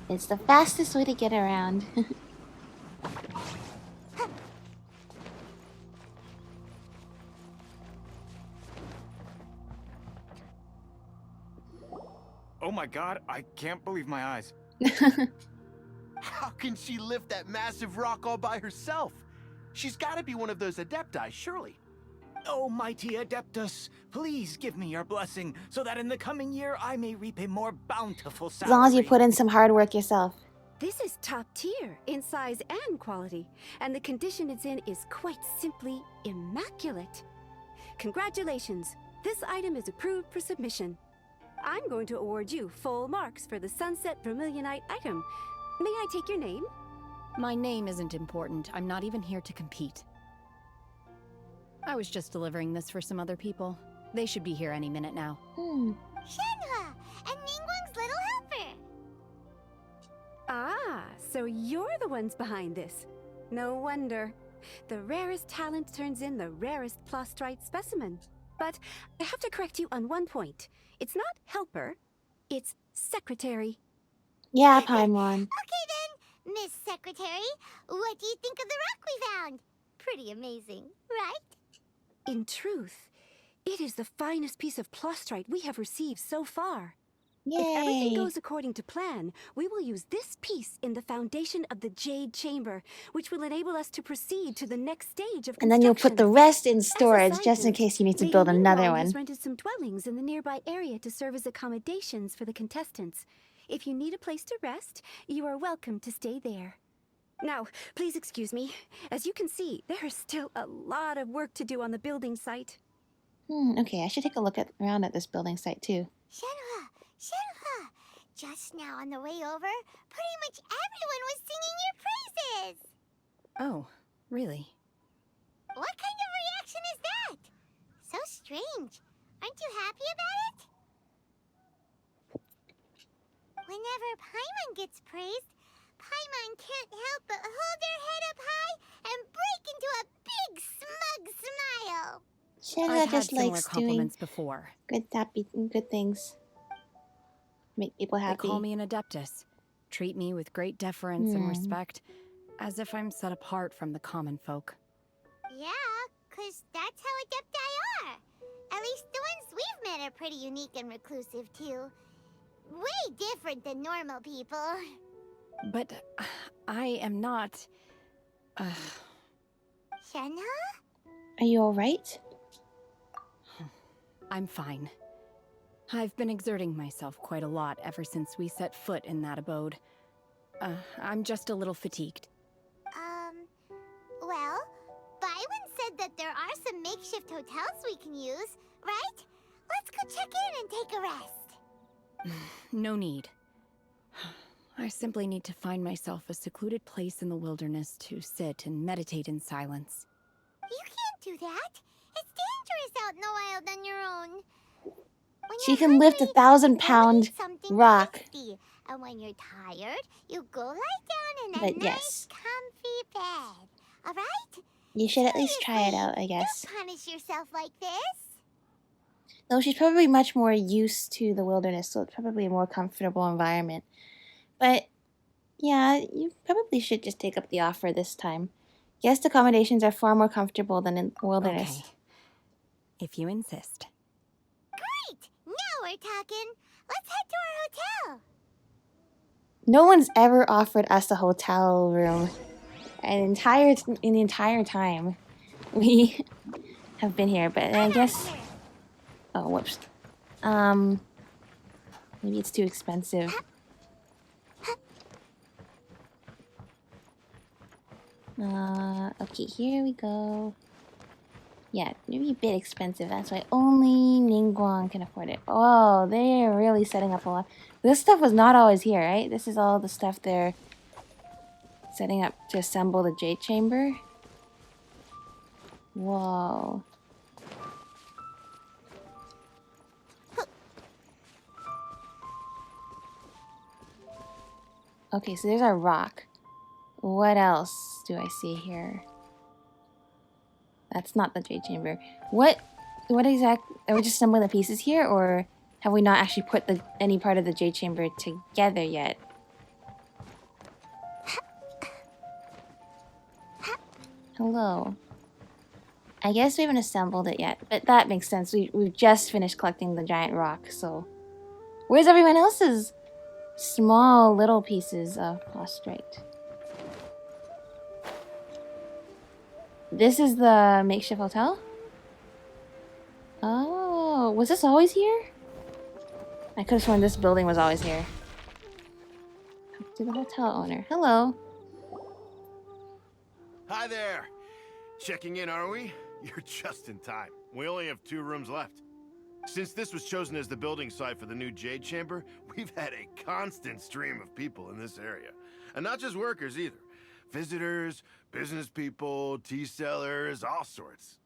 It's the fastest way to get around. Oh my god, I can't believe my eyes. How can she lift that massive rock all by herself? She's got to be one of those adepti, surely. Oh, mighty Adeptus, please give me your blessing so that in the coming year I may reap a more bountiful As salary. long as you put in some hard work yourself. This is top tier in size and quality, and the condition it's in is quite simply immaculate. Congratulations, this item is approved for submission. I'm going to award you full marks for the Sunset Vermilionite item. May I take your name? My name isn't important. I'm not even here to compete. I was just delivering this for some other people. They should be here any minute now. Shenhe and Ningguang's little helper. Ah, so you're the ones behind this. No wonder. The rarest talent turns in the rarest plostrite specimen. But I have to correct you on one point. It's not helper, it's secretary. Yeah, Paimon. Okay then, Miss Secretary, what do you think of the rock we found? Pretty amazing, right? In truth, it is the finest piece of plostrite we have received so far. Yay. If everything goes according to plan, we will use this piece in the foundation of the Jade Chamber, which will enable us to proceed to the next stage of construction. And then you'll put the rest in As a storage side just in note, case you need to Lady build another Ningguang one. has rented some dwellings in the nearby area to serve as accommodations for the contestants. If you need a place to rest, you are welcome to stay there. Now, please excuse me. As you can see, there is still a lot of work to do on the building site. Okay, I should take a look around at this building site too. Shenhe! Just now on the way over, pretty much everyone was singing your praises! Oh, really? What kind of reaction is that? So strange. Aren't you happy about it? Whenever Paimon gets praised, Paimon can't help but hold her head up high and break into a big smug smile. Shenhe I've had just similar likes doing compliments before. good things. Make people happy. They call me an adeptus, treat me with great deference and respect, as if I'm set apart from the common folk. Yeah, 'cause that's how adepti are. At least the ones we've met are pretty unique and reclusive too. Way different than normal people. But I am not... Shenhe? Are you alright? I'm fine. I've been exerting myself quite a lot ever since we set foot in that abode. I'm just a little fatigued. Well, Byron said that there are some makeshift hotels we can use, right? Let's go check in and take a rest. No need. I simply need to find myself a secluded place in the wilderness to sit and meditate in silence. You can't do that. It's dangerous out in the wild on your own. She can lift 1,000-pound rock. Tasty. And when you're tired, you go lie down in a But nice, yes, comfy bed. All right? you should at least try it out, I guess. Don't punish yourself like this. Though she's probably much more used to the wilderness, so it's probably a more comfortable environment. But yeah, you probably should just take up the offer this time. Guest accommodations are far more comfortable than in the wilderness. Okay. If you insist. Great! Now we're talking. Let's head to our hotel. No one's ever offered us a hotel room in the entire time we have been here. But I guess, oh whoops, maybe it's too expensive. Okay, here we go. Yeah, maybe a bit expensive. That's why only Ningguang can afford it. Oh, they're really setting up a lot. This stuff was not always here, right? This is all the stuff they're setting up to assemble the Jade Chamber. Whoa. Okay, so there's our rock. What else do I see here? That's not the Jade Chamber. What exactly? Are we just assembling the pieces here, or have we not actually put any part of the Jade Chamber together yet? Hello. I guess we haven't assembled it yet, but that makes sense. We've just finished collecting the giant rock, so... Where's everyone else's small little pieces of prostrate? This is the makeshift hotel? Oh, was this always here? I could have sworn this building was always here. Talk to the hotel owner. Hello. Hi there. Checking in, are we? You're just in time. We only have 2 rooms left. Since this was chosen as the building site for the new Jade Chamber, we've had a constant stream of people in this area. And not just workers either. Visitors, business people, tea sellers, all sorts.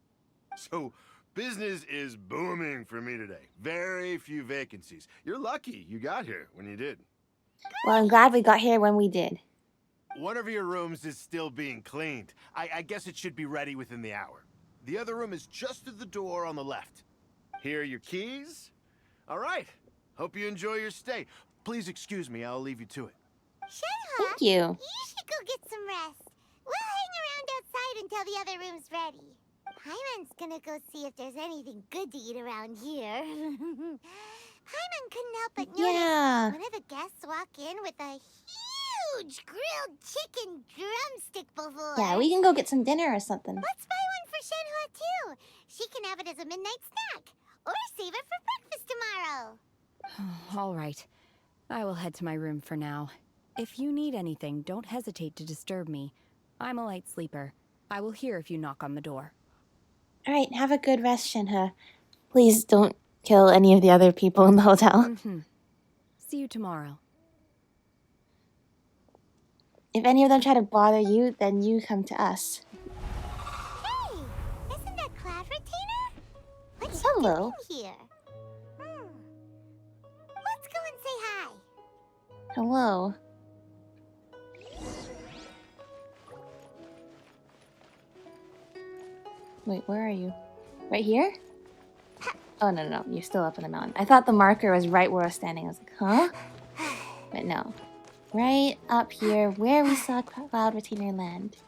So, business is booming for me today. Very few vacancies. You're lucky you got here when you did. Well, I'm glad we got here when we did. One of your rooms is still being cleaned. I guess it should be ready within the hour. The other room is just at the door on the left. Here are your keys. All right. Hope you enjoy your stay. Please excuse me, I'll leave you to it. Shenhe, Thank you. You should go get some rest. We'll hang around outside until the other room's ready. Paimon's gonna go see if there's anything good to eat around here. Paimon couldn't help but notice one of the guests walk in with a huge grilled chicken drumstick before. Yeah, we can go get some dinner or something. Let's buy one for Shenhe too. She can have it as a midnight snack. Or save it for breakfast tomorrow. All right. I will head to my room for now. If you need anything, don't hesitate to disturb me. I'm a light sleeper. I will hear if you knock on the door. Alright, have a good rest, Shenhe. Please don't kill any of the other people in the hotel. See you tomorrow. If any of them try to bother you, then you come to us. Hey, isn't that Cloud Retainer? What's Hello. she doing here? Let's go and say hi. Hello. Wait, where are you? Right here? Oh, no, you're still up in the mountain. I thought the marker was right where I was standing. I was like, huh? But no. Right up here, where we saw Cloud Retainer land.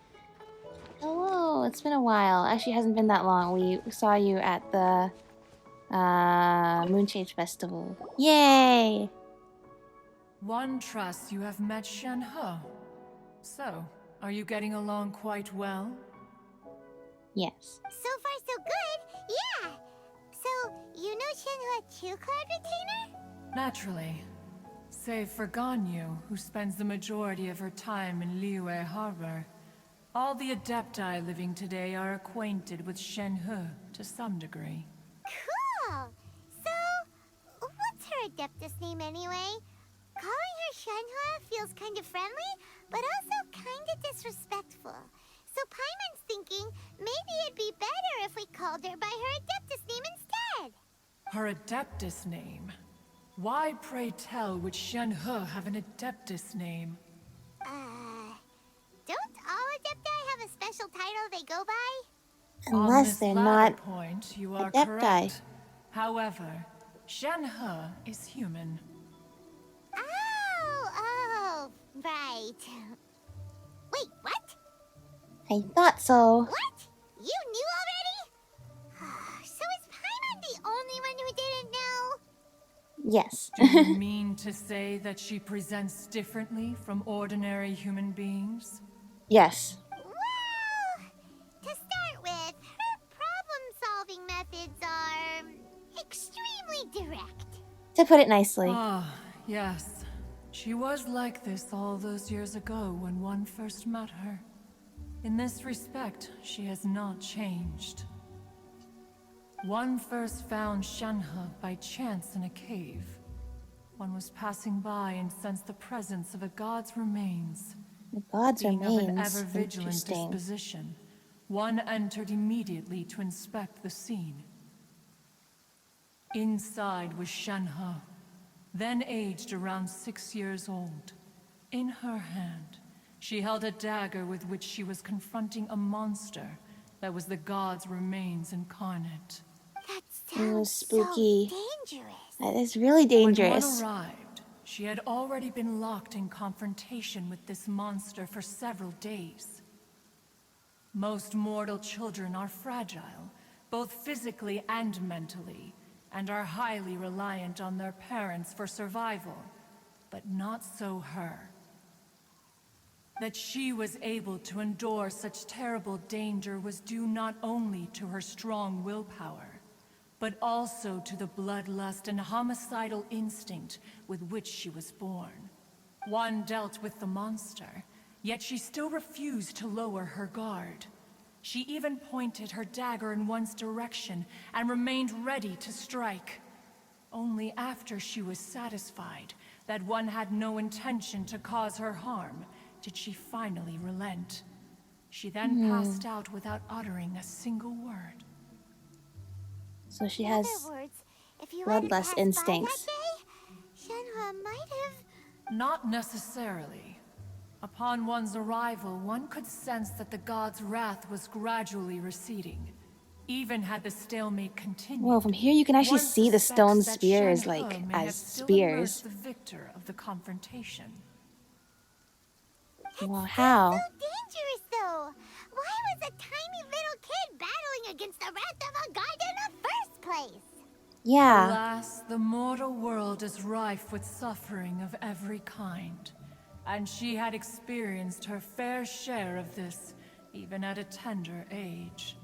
Hello, it's been a while. Actually, it hasn't been that long. We saw you at the Moonshade Festival. Yay! One trusts you have met Shenhe. So, are you getting along quite well? Yes. So far, so good. Yeah. So, you know Shenhe too, Cloud Retainer? Naturally. Save for Ganyu, who spends the majority of her time in Liyue Harbor. All the Adepti living today are acquainted with Shenhe to some degree. Cool. So, what's her Adeptus name anyway? Calling her Shenhe feels kind of friendly, but also kind of disrespectful. So Paimon's thinking maybe it'd be better if we called her by her Adeptus name instead. Her Adeptus name. Why, pray tell, would Shenhe have an Adeptus name? Don't all Adepti have a special title they go by? Unless they're not point, you are Adepti. correct. However, Shenhe is human. Oh, right. Wait, what? I thought so. What? You knew already? So is Paimon the only one who didn't know? Yes. Do you mean to say that she presents differently from ordinary human beings? Yes. Well, to start with, her problem-solving methods are extremely direct. To put it nicely. Ah, yes. She was like this all those years ago when one first met her. In this respect, she has not changed. One first found Shenhe by chance in a cave. One was passing by and sensed the presence of a god's remains. The god's Being remains. of an ever-vigilant Interesting. disposition, one entered immediately to inspect the scene. Inside was Shenhe, then aged around 6 years old. In her hand, she held a dagger with which she was confronting a monster that was the god's remains incarnate. That It was sounds spooky. so dangerous. That is really dangerous. When one arrived, she had already been locked in confrontation with this monster for several days. Most mortal children are fragile, both physically and mentally, and are highly reliant on their parents for survival. But not so her. That she was able to endure such terrible danger was due not only to her strong willpower, but also to the bloodlust and homicidal instinct with which she was born. One dealt with the monster, yet she still refused to lower her guard. She even pointed her dagger in one's direction and remained ready to strike. Only after she was satisfied that one had no intention to cause her harm did she finally relent. She then passed out without uttering a single word. So she In has other words, if you hadn't bloodlust passed by instincts. that day, Shenhe might have... Not necessarily. Upon one's arrival, one could sense that the god's wrath was gradually receding. Even had the stalemate continued. Well, from here you can actually one see the suspects stone that spears, Shenhe like, may as have still spears. emerged the victor of the confrontation. Well, how? So dangerous, though. Why was a tiny little kid battling against the wrath of a god in the first place? Yeah. Alas, the mortal world is rife with suffering of every kind. And she had experienced her fair share of this, even at a tender age.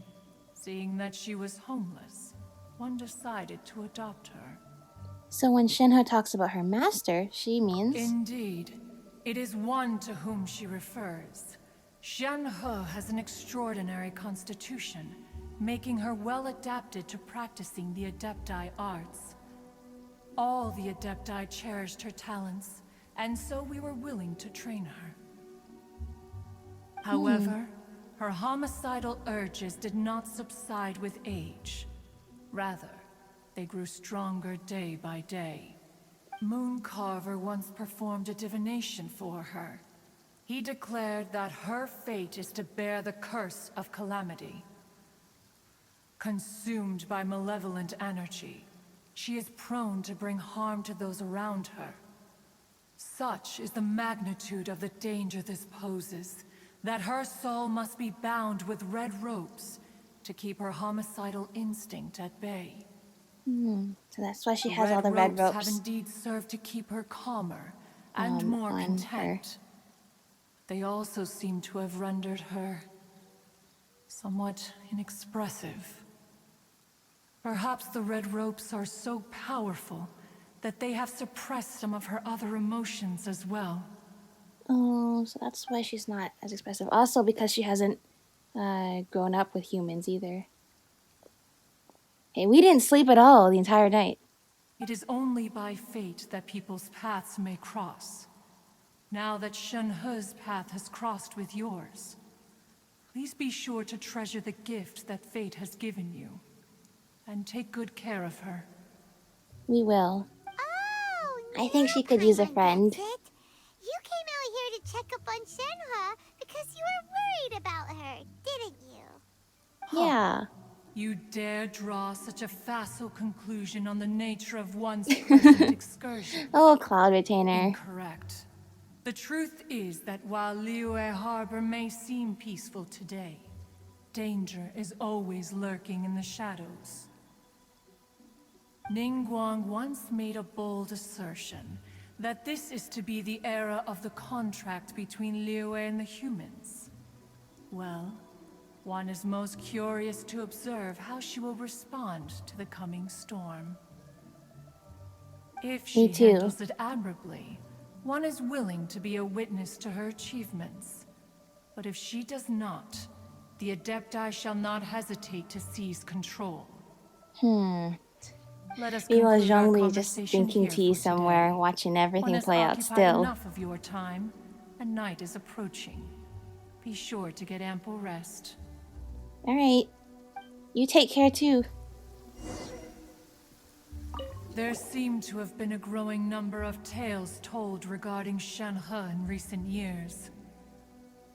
Seeing that she was homeless, one decided to adopt her. So when Shenhe talks about her master, she means... Indeed. It is one to whom she refers. Shenhe has an extraordinary constitution, making her well adapted to practicing the Adepti arts. All the Adepti cherished her talents, and so we were willing to train her. However, her homicidal urges did not subside with age. Rather, they grew stronger day by day. Mooncarver once performed a divination for her. He declared that her fate is to bear the curse of calamity. Consumed by malevolent energy, she is prone to bring harm to those around her. Such is the magnitude of the danger this poses, that her soul must be bound with red ropes to keep her homicidal instinct at bay. So that's why she has all the red ropes. Have indeed served to keep her calmer and more on content. They also seem to have rendered her somewhat inexpressive. Perhaps the red ropes are so powerful that they have suppressed some of her other emotions as well. Oh, so that's why she's not as expressive. Also because she hasn't grown up with humans either. Hey, we didn't sleep at all the entire night. It is only by fate that people's paths may cross. Now that Shenhe's path has crossed with yours, please be sure to treasure the gift that fate has given you, and take good care of her. We will. Oh, I think she could use a friend. That's it. You came out here to check up on Shenhe because you were worried about her, didn't you? Yeah. You dare draw such a facile conclusion on the nature of one's present excursion? Oh, Cloud Retainer. Incorrect. The truth is that while Liyue Harbor may seem peaceful today, danger is always lurking in the shadows. Ningguang once made a bold assertion that this is to be the era of the contract between Liyue and the humans. Well, one is most curious to observe how she will respond to the coming storm. If she handles it admirably, one is willing to be a witness to her achievements. But if she does not, the Adepti shall not hesitate to seize control. Let us Meanwhile, conclude our Zhongli just conversation drinking here tea for somewhere, today. watching One everything has play out occupied still. enough of your time, and night is approaching. Be sure to get ample rest. Alright. You take care too. There seem to have been a growing number of tales told regarding Shenhe in recent years.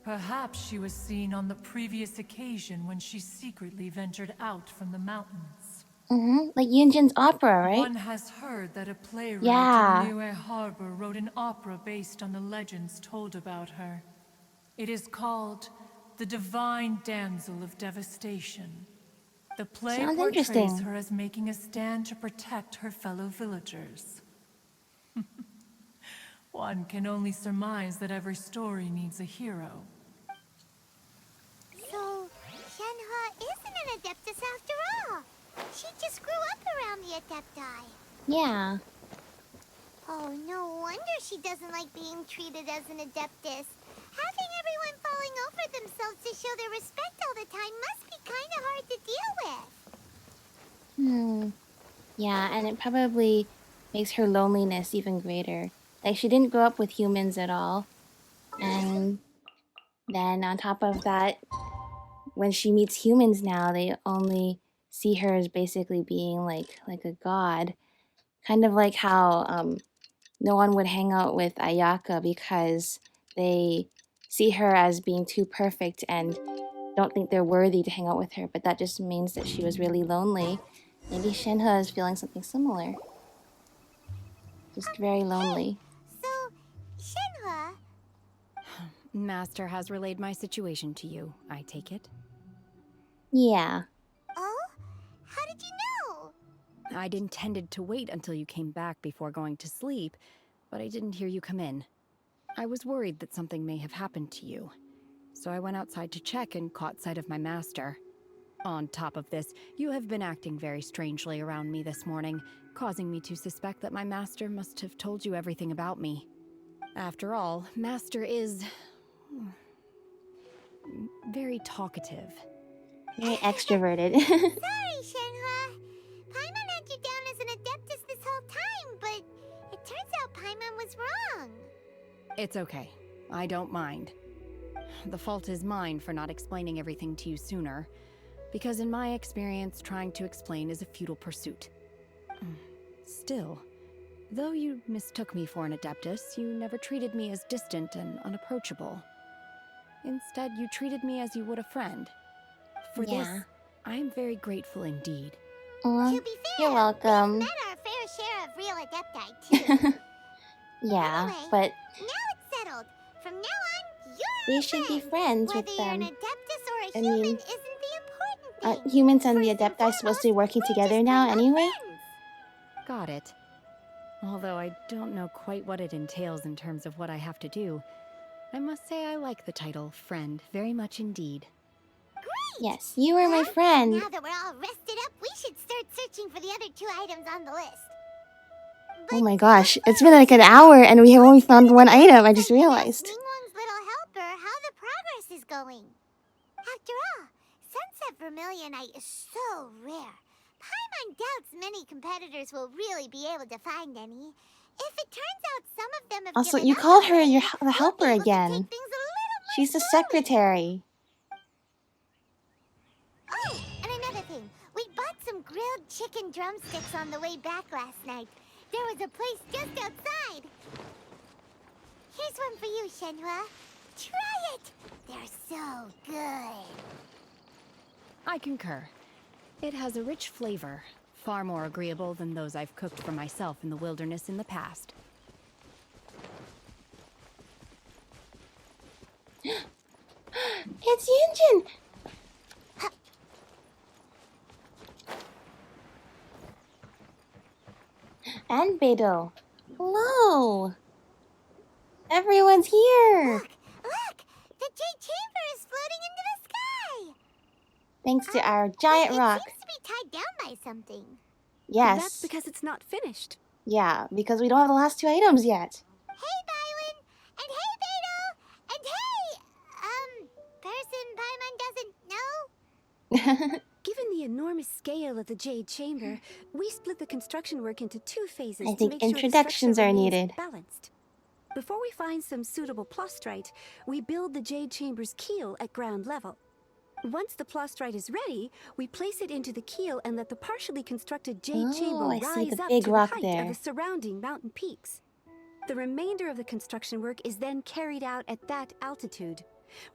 Perhaps she was seen on the previous occasion when she secretly ventured out from the mountains. Like Yun Jin's opera, right? One has heard that a playwright Yeah. in Liyue Harbor wrote an opera based on the legends told about her. It is called The Divine Damsel of Devastation. The play Sounds portrays interesting. her as making a stand to protect her fellow villagers. One can only surmise that every story needs a hero. So, Shenhe isn't an Adeptus after all. She just grew up around the Adepti. Yeah. Oh, no wonder she doesn't like being treated as an Adeptus. Having everyone falling over themselves to show their respect all the time must be kind of hard to deal with. Yeah, and it probably makes her loneliness even greater. Like, she didn't grow up with humans at all. And then on top of that, when she meets humans now, they only see her as basically being like a god. Kind of like how no one would hang out with Ayaka because they see her as being too perfect and don't think they're worthy to hang out with her, but that just means that she was really lonely. Maybe Shenhe is feeling something similar. Just very lonely. So, Shenhe... Master has relayed my situation to you, I take it? Yeah. Oh? How did you know? I'd intended to wait until you came back before going to sleep, but I didn't hear you come in. I was worried that something may have happened to you, so I went outside to check and caught sight of my master. On top of this, you have been acting very strangely around me this morning, causing me to suspect that my master must have told you everything about me. After all, Master is... very talkative. Very extroverted. Sorry, Shenhe. Paimon had you down as an Adeptus this whole time, but it turns out Paimon was wrong. It's okay. I don't mind. The fault is mine for not explaining everything to you sooner, because in my experience, trying to explain is a futile pursuit. Still, though you mistook me for an Adeptus, you never treated me as distant and unapproachable. Instead, you treated me as you would a friend. For this, I am very grateful indeed. Aw, To be fair, you're welcome. we've met our fair share of real Adepti, too. Yeah, Anyway, but now it's settled. From now on, you're we our should be friend. friends Whether with you're an them. Adeptus or a I human mean, isn't the important thing. aren't humans and the Adepti supposed to be working together now anyway? Got it. Although I don't know quite what it entails in terms of what I have to do, I must say I like the title friend very much indeed. Yes, you are my friend. Now that we're all rested up, we should start searching for the other 2 items on the list. Oh my gosh, it's been like an hour and we have only found one item, I just realized. Ningguang's little helper how the progress is going. After all, Sunset Vermilionite is so rare. Paimon doubts many competitors will really be able to find any. If it turns out some of them have Also, given you up call her already, the helper again. She's the secretary. Oh, and another thing. We bought some some grilled chicken drumsticks on the way back last night. There was a place just outside. Here's one for you, Shenhe. Try it! They're so good. I concur. It has a rich flavor, far more agreeable than those I've cooked for myself in the wilderness in the past. It's Yun Jin! And Beidou. Hello! Everyone's here! Look! The Jade Chamber is floating into the sky! Thanks to our giant rock. It seems to be tied down by something. Yes. That's because it's not finished. Yeah, because we don't have the last 2 items yet. Hey, Bywin! And hey, Beidou! And hey, person Paimon doesn't know? Given the enormous scale of the Jade Chamber, we split the construction work into 2 phases I to think make sure the introductions structure are remains needed. balanced. Before we find some suitable plastrite, we build the Jade Chamber's keel at ground level. Once the plastrite is ready, we place it into the keel and let the partially constructed Jade Chamber I see rise the up big to rock the height there. of the surrounding mountain peaks. The remainder of the construction work is then carried out at that altitude.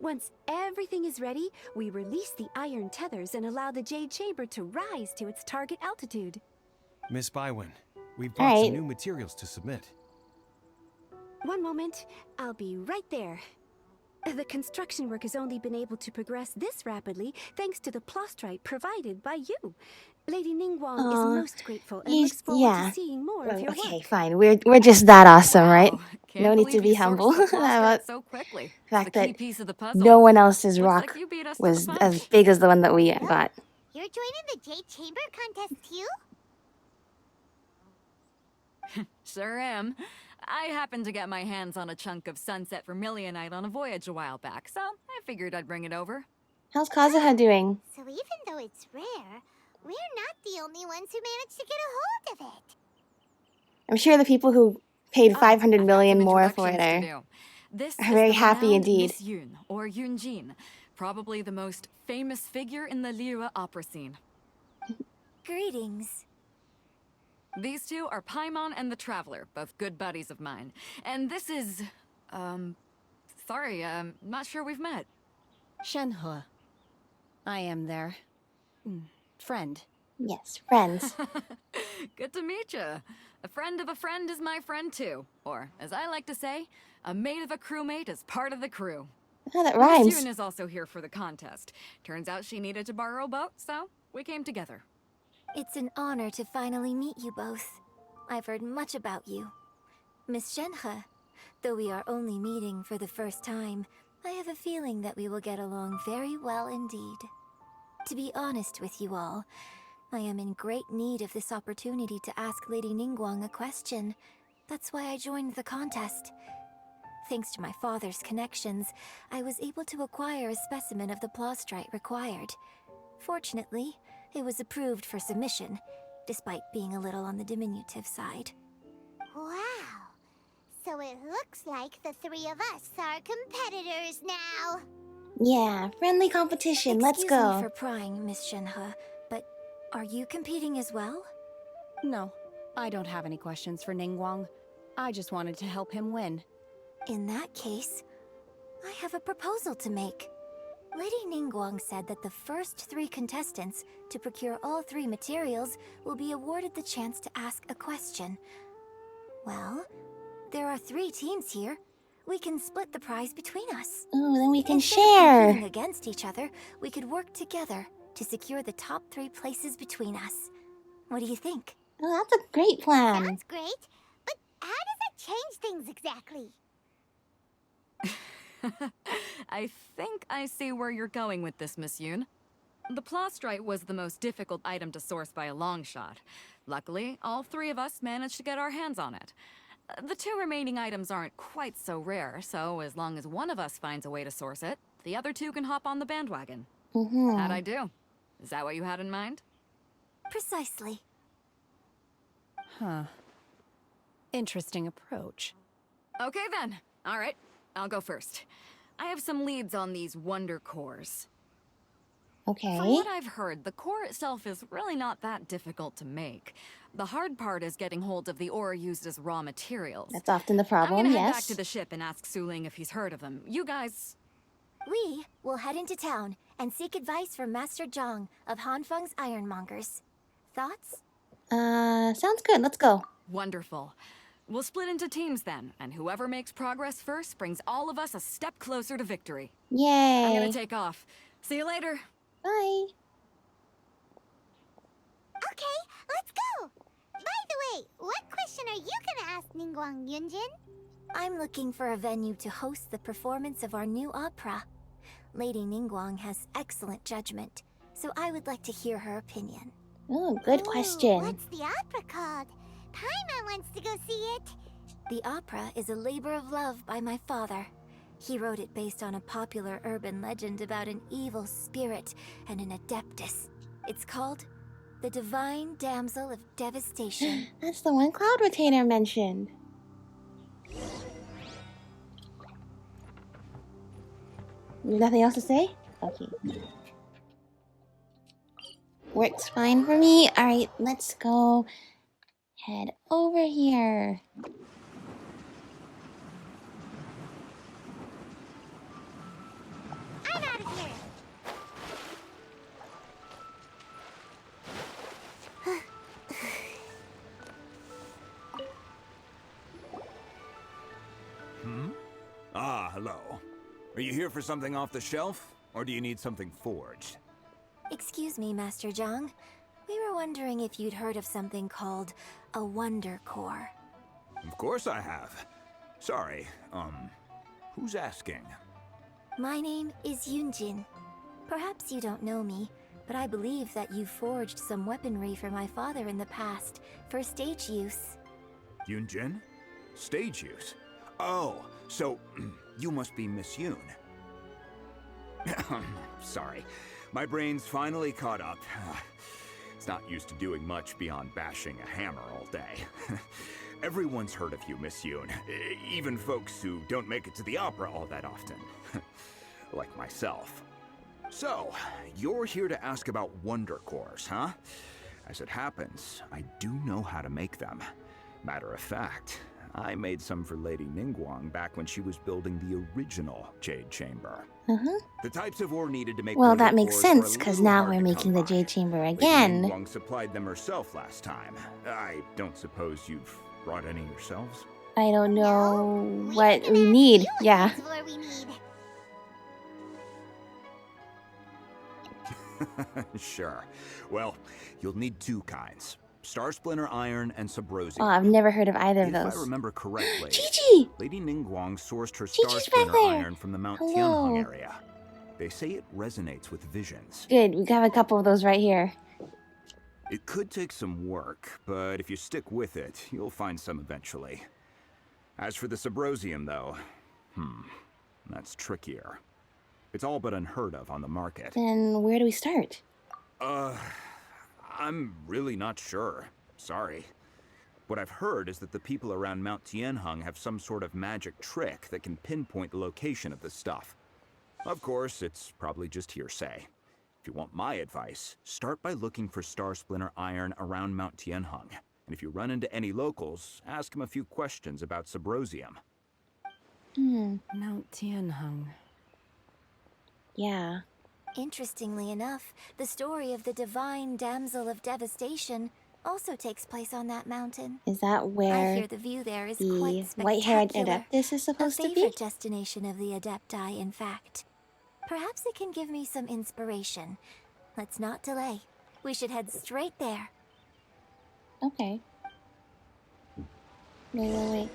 Once everything is ready, we release the iron tethers and allow the Jade Chamber to rise to its target altitude. Miss Bywin, we've brought Alright. some new materials to submit. One moment, I'll be right there. The construction work has only been able to progress this rapidly thanks to the plastrite provided by you. Lady Ningguang is most grateful and looks forward to seeing more of your Okay, work. fine. We're just that awesome, right? Can't No need to believe be you sourced humble the plastrite about so quickly. the fact It's the key that piece of the puzzle. no one else's Looks rock like you beat us to was the as punch. big as the one that we got. You're joining the Jade Chamber contest too? Sure am. I happened to get my hands on a chunk of sunset vermilionite on a voyage a while back, so I figured I'd bring it over. How's Kazuha doing? So even though it's rare, we're not the only ones who managed to get a hold of it. I'm sure the people who paid 500 million more for it Introductions to are do. This are is very the happy renowned indeed. Miss Yun, or Yun Jin, probably the most famous figure in the Liyue opera scene. Greetings. These two are Paimon and the Traveler, both good buddies of mine. And this is... sorry, not sure we've met. Shenhe. I am their... friend. Yes, friends. Good to meet you. A friend of a friend is my friend too. Or, as I like to say, a mate of a crewmate is part of the crew. Oh, that Miss rhymes. Yun is also here for the contest. Turns out she needed to borrow a boat, so we came together. It's an honor to finally meet you both. I've heard much about you. Miss Shenhe, though we are only meeting for the first time, I have a feeling that we will get along very well indeed. To be honest with you all, I am in great need of this opportunity to ask Lady Ningguang a question. That's why I joined the contest. Thanks to my father's connections, I was able to acquire a specimen of the plastrite required. Fortunately, it was approved for submission, despite being a little on the diminutive side. Wow! So it looks like the 3 of us are competitors now! Yeah, friendly competition. Let's Excuse go. me for prying, Miss Shenhe, but are you competing as well? No, I don't have any questions for Ningguang. I just wanted to help him win. In that case, I have a proposal to make. Lady Ningguang said that the first 3 contestants to procure all 3 materials will be awarded the chance to ask a question. Well, there are 3 teams here. We can split the prize between us. Oh, then we can Instead of share. competing against each other, we could work together to secure the top 3 places between us. What do you think? Oh, that's a great plan. Sounds great, but how does it change things exactly? I think I see where you're going with this, Miss Yun. The plastrite was the most difficult item to source by a long shot. Luckily, all 3 of us managed to get our hands on it. The 2 remaining items aren't quite so rare, so as long as one of us finds a way to source it, the other 2 can hop on the bandwagon. How'd I do? Is that what you had in mind? Precisely. Huh. Interesting approach. Okay then. All right, I'll go first. I have some leads on these wonder cores. Okay. From what I've heard, the core itself is really not that difficult to make. The hard part is getting hold of the ore used as raw materials. That's often the problem, I'm gonna head yes. back to the ship and ask Suling if he's heard of them. You guys... We will head into town and seek advice from Master Zhang of Hanfeng's Ironmongers. Thoughts? Sounds good. Let's go. Wonderful. We'll split into teams then, and whoever makes progress first brings all of us a step closer to victory. Yay. I'm gonna take off. See you later. Bye. Okay, let's go! By the way, what question are you gonna ask Ningguang Yunjin? I'm looking for a venue to host the performance of our new opera. Lady Ningguang has excellent judgment, so I would like to hear her opinion. Oh, good question. What's the opera called? Paimon wants to go see it. The opera is a labor of love by my father. He wrote it based on a popular urban legend about an evil spirit and an adeptus. It's called The Divine Damsel of Devastation. That's the one Cloud Retainer mentioned. Nothing else to say? Okay. Works fine for me. Alright, let's go head over here. I'm out of here. Ah, hello. Are you here for something off the shelf, or do you need something forged? Excuse me, Master Zhang. We were wondering if you'd heard of something called a Wonder Core. Of course I have. Sorry, who's asking? My name is Yun Jin. Perhaps you don't know me, but I believe that you forged some weaponry for my father in the past, for stage use. Yun Jin? Stage use? Oh, so you must be Miss Yun. Sorry, my brain's finally caught up. It's not used to doing much beyond bashing a hammer all day. Everyone's heard of you, Miss Yun. Even folks who don't make it to the opera all that often. Like myself. So, you're here to ask about Wonder Cores, huh? As it happens, I do know how to make them. Matter of fact, I made some for Lady Ningguang back when she was building the original Jade Chamber. The types of ore needed to make Well, Wonder that makes Cores sense, were a because little now hard we're to making come the by. Jade Chamber Lady again. Ningguang supplied them herself last time. I don't suppose you've brought any yourselves? I don't know what we need. Yeah. What we need. Sure. Well, you'll need two kinds. Star Splinter Iron and Subrosium. Oh, I've never heard of either of If those. I remember correctly, Chi-Chi! Lady Ningguang sourced her Star Chi-Chi's back Splinter there. Iron from the Mount Hello. Tianheng area. They say it resonates with visions. Good, we have a couple of those right here. It could take some work, but if you stick with it, you'll find some eventually. As for the Subrosium, though, that's trickier. It's all but unheard of on the market. Then where do we start? I'm really not sure. Sorry. What I've heard is that the people around Mount Tianheng have some sort of magic trick that can pinpoint the location of the stuff. Of course, it's probably just hearsay. If you want my advice, start by looking for Star Splinter Iron around Mount Tianheng. And if you run into any locals, ask them a few questions about Subrosium. Mount Tianheng. Yeah. Interestingly enough, the story of the Divine Damsel of Devastation also takes place on that mountain. Is that I where hear the view there is the quite spectacular. white-haired Adeptus is supposed a to be? favorite destination of the Adepti, in fact. Perhaps it can give me some inspiration. Let's not delay. We should head straight there. Okay. Wait.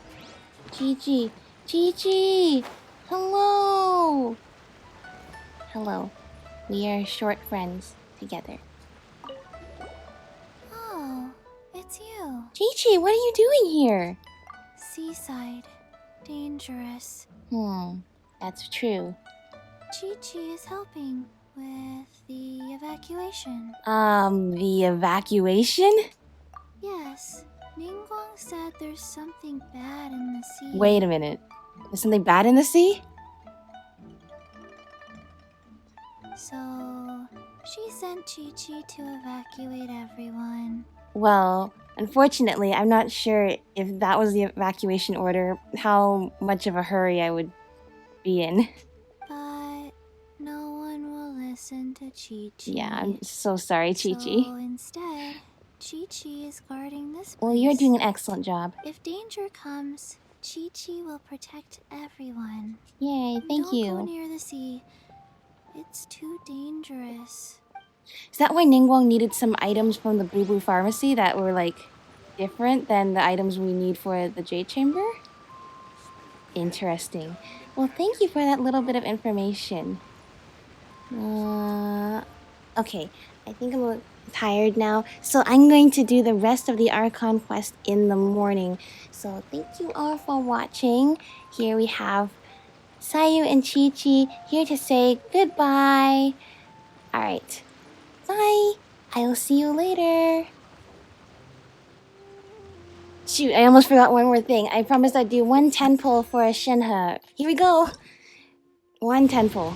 Chi-Chi! Chi-Chi! Hello! Hello. We are short friends together. Oh, it's you. Chi-Chi, what are you doing here? Seaside. Dangerous. That's true. Chi-Chi is helping with the evacuation. The evacuation? Yes. Ningguang said there's something bad in the sea. Wait a minute. There's something bad in the sea? So, She sent Chi-Chi to evacuate everyone. Well, unfortunately, I'm not sure if that was the evacuation order, how much of a hurry I would be in. But no one will listen to Chi-Chi. Yeah, I'm so sorry, Chi-Chi. So instead, Chi-Chi is guarding this place. Well, you're doing an excellent job. If danger comes, Chi-Chi will protect everyone. Yay, thank you. Don't go near the sea. It's too dangerous. Is that why Ningguang needed some items from the Boo Boo Pharmacy that were, like, different than the items we need for the Jade Chamber? Interesting. Well, thank you for that little bit of information. Okay, I think I'm a little tired now, so I'm going to do the rest of the Archon quest in the morning. So thank you all for watching. Here we have Sayu and Chi-Chi here to say goodbye. Alright, bye. I will see you later. Shoot, I almost forgot one more thing. I promised I'd do 1 10 pull for a Shenhe. Here we go. 1 10 pull.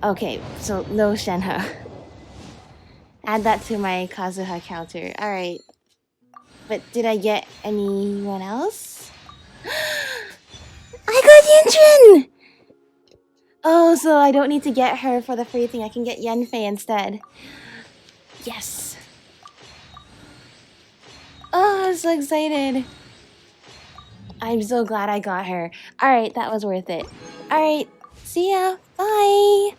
Okay, so no Shenhe. Add that to my Kazuha counter. Alright. But did I get anyone else? I got Yun Jin! Oh, so I don't need to get her for the free thing. I can get Yanfei instead. Yes! Oh, I'm so excited. I'm so glad I got her. Alright, that was worth it. Alright, see ya. Bye!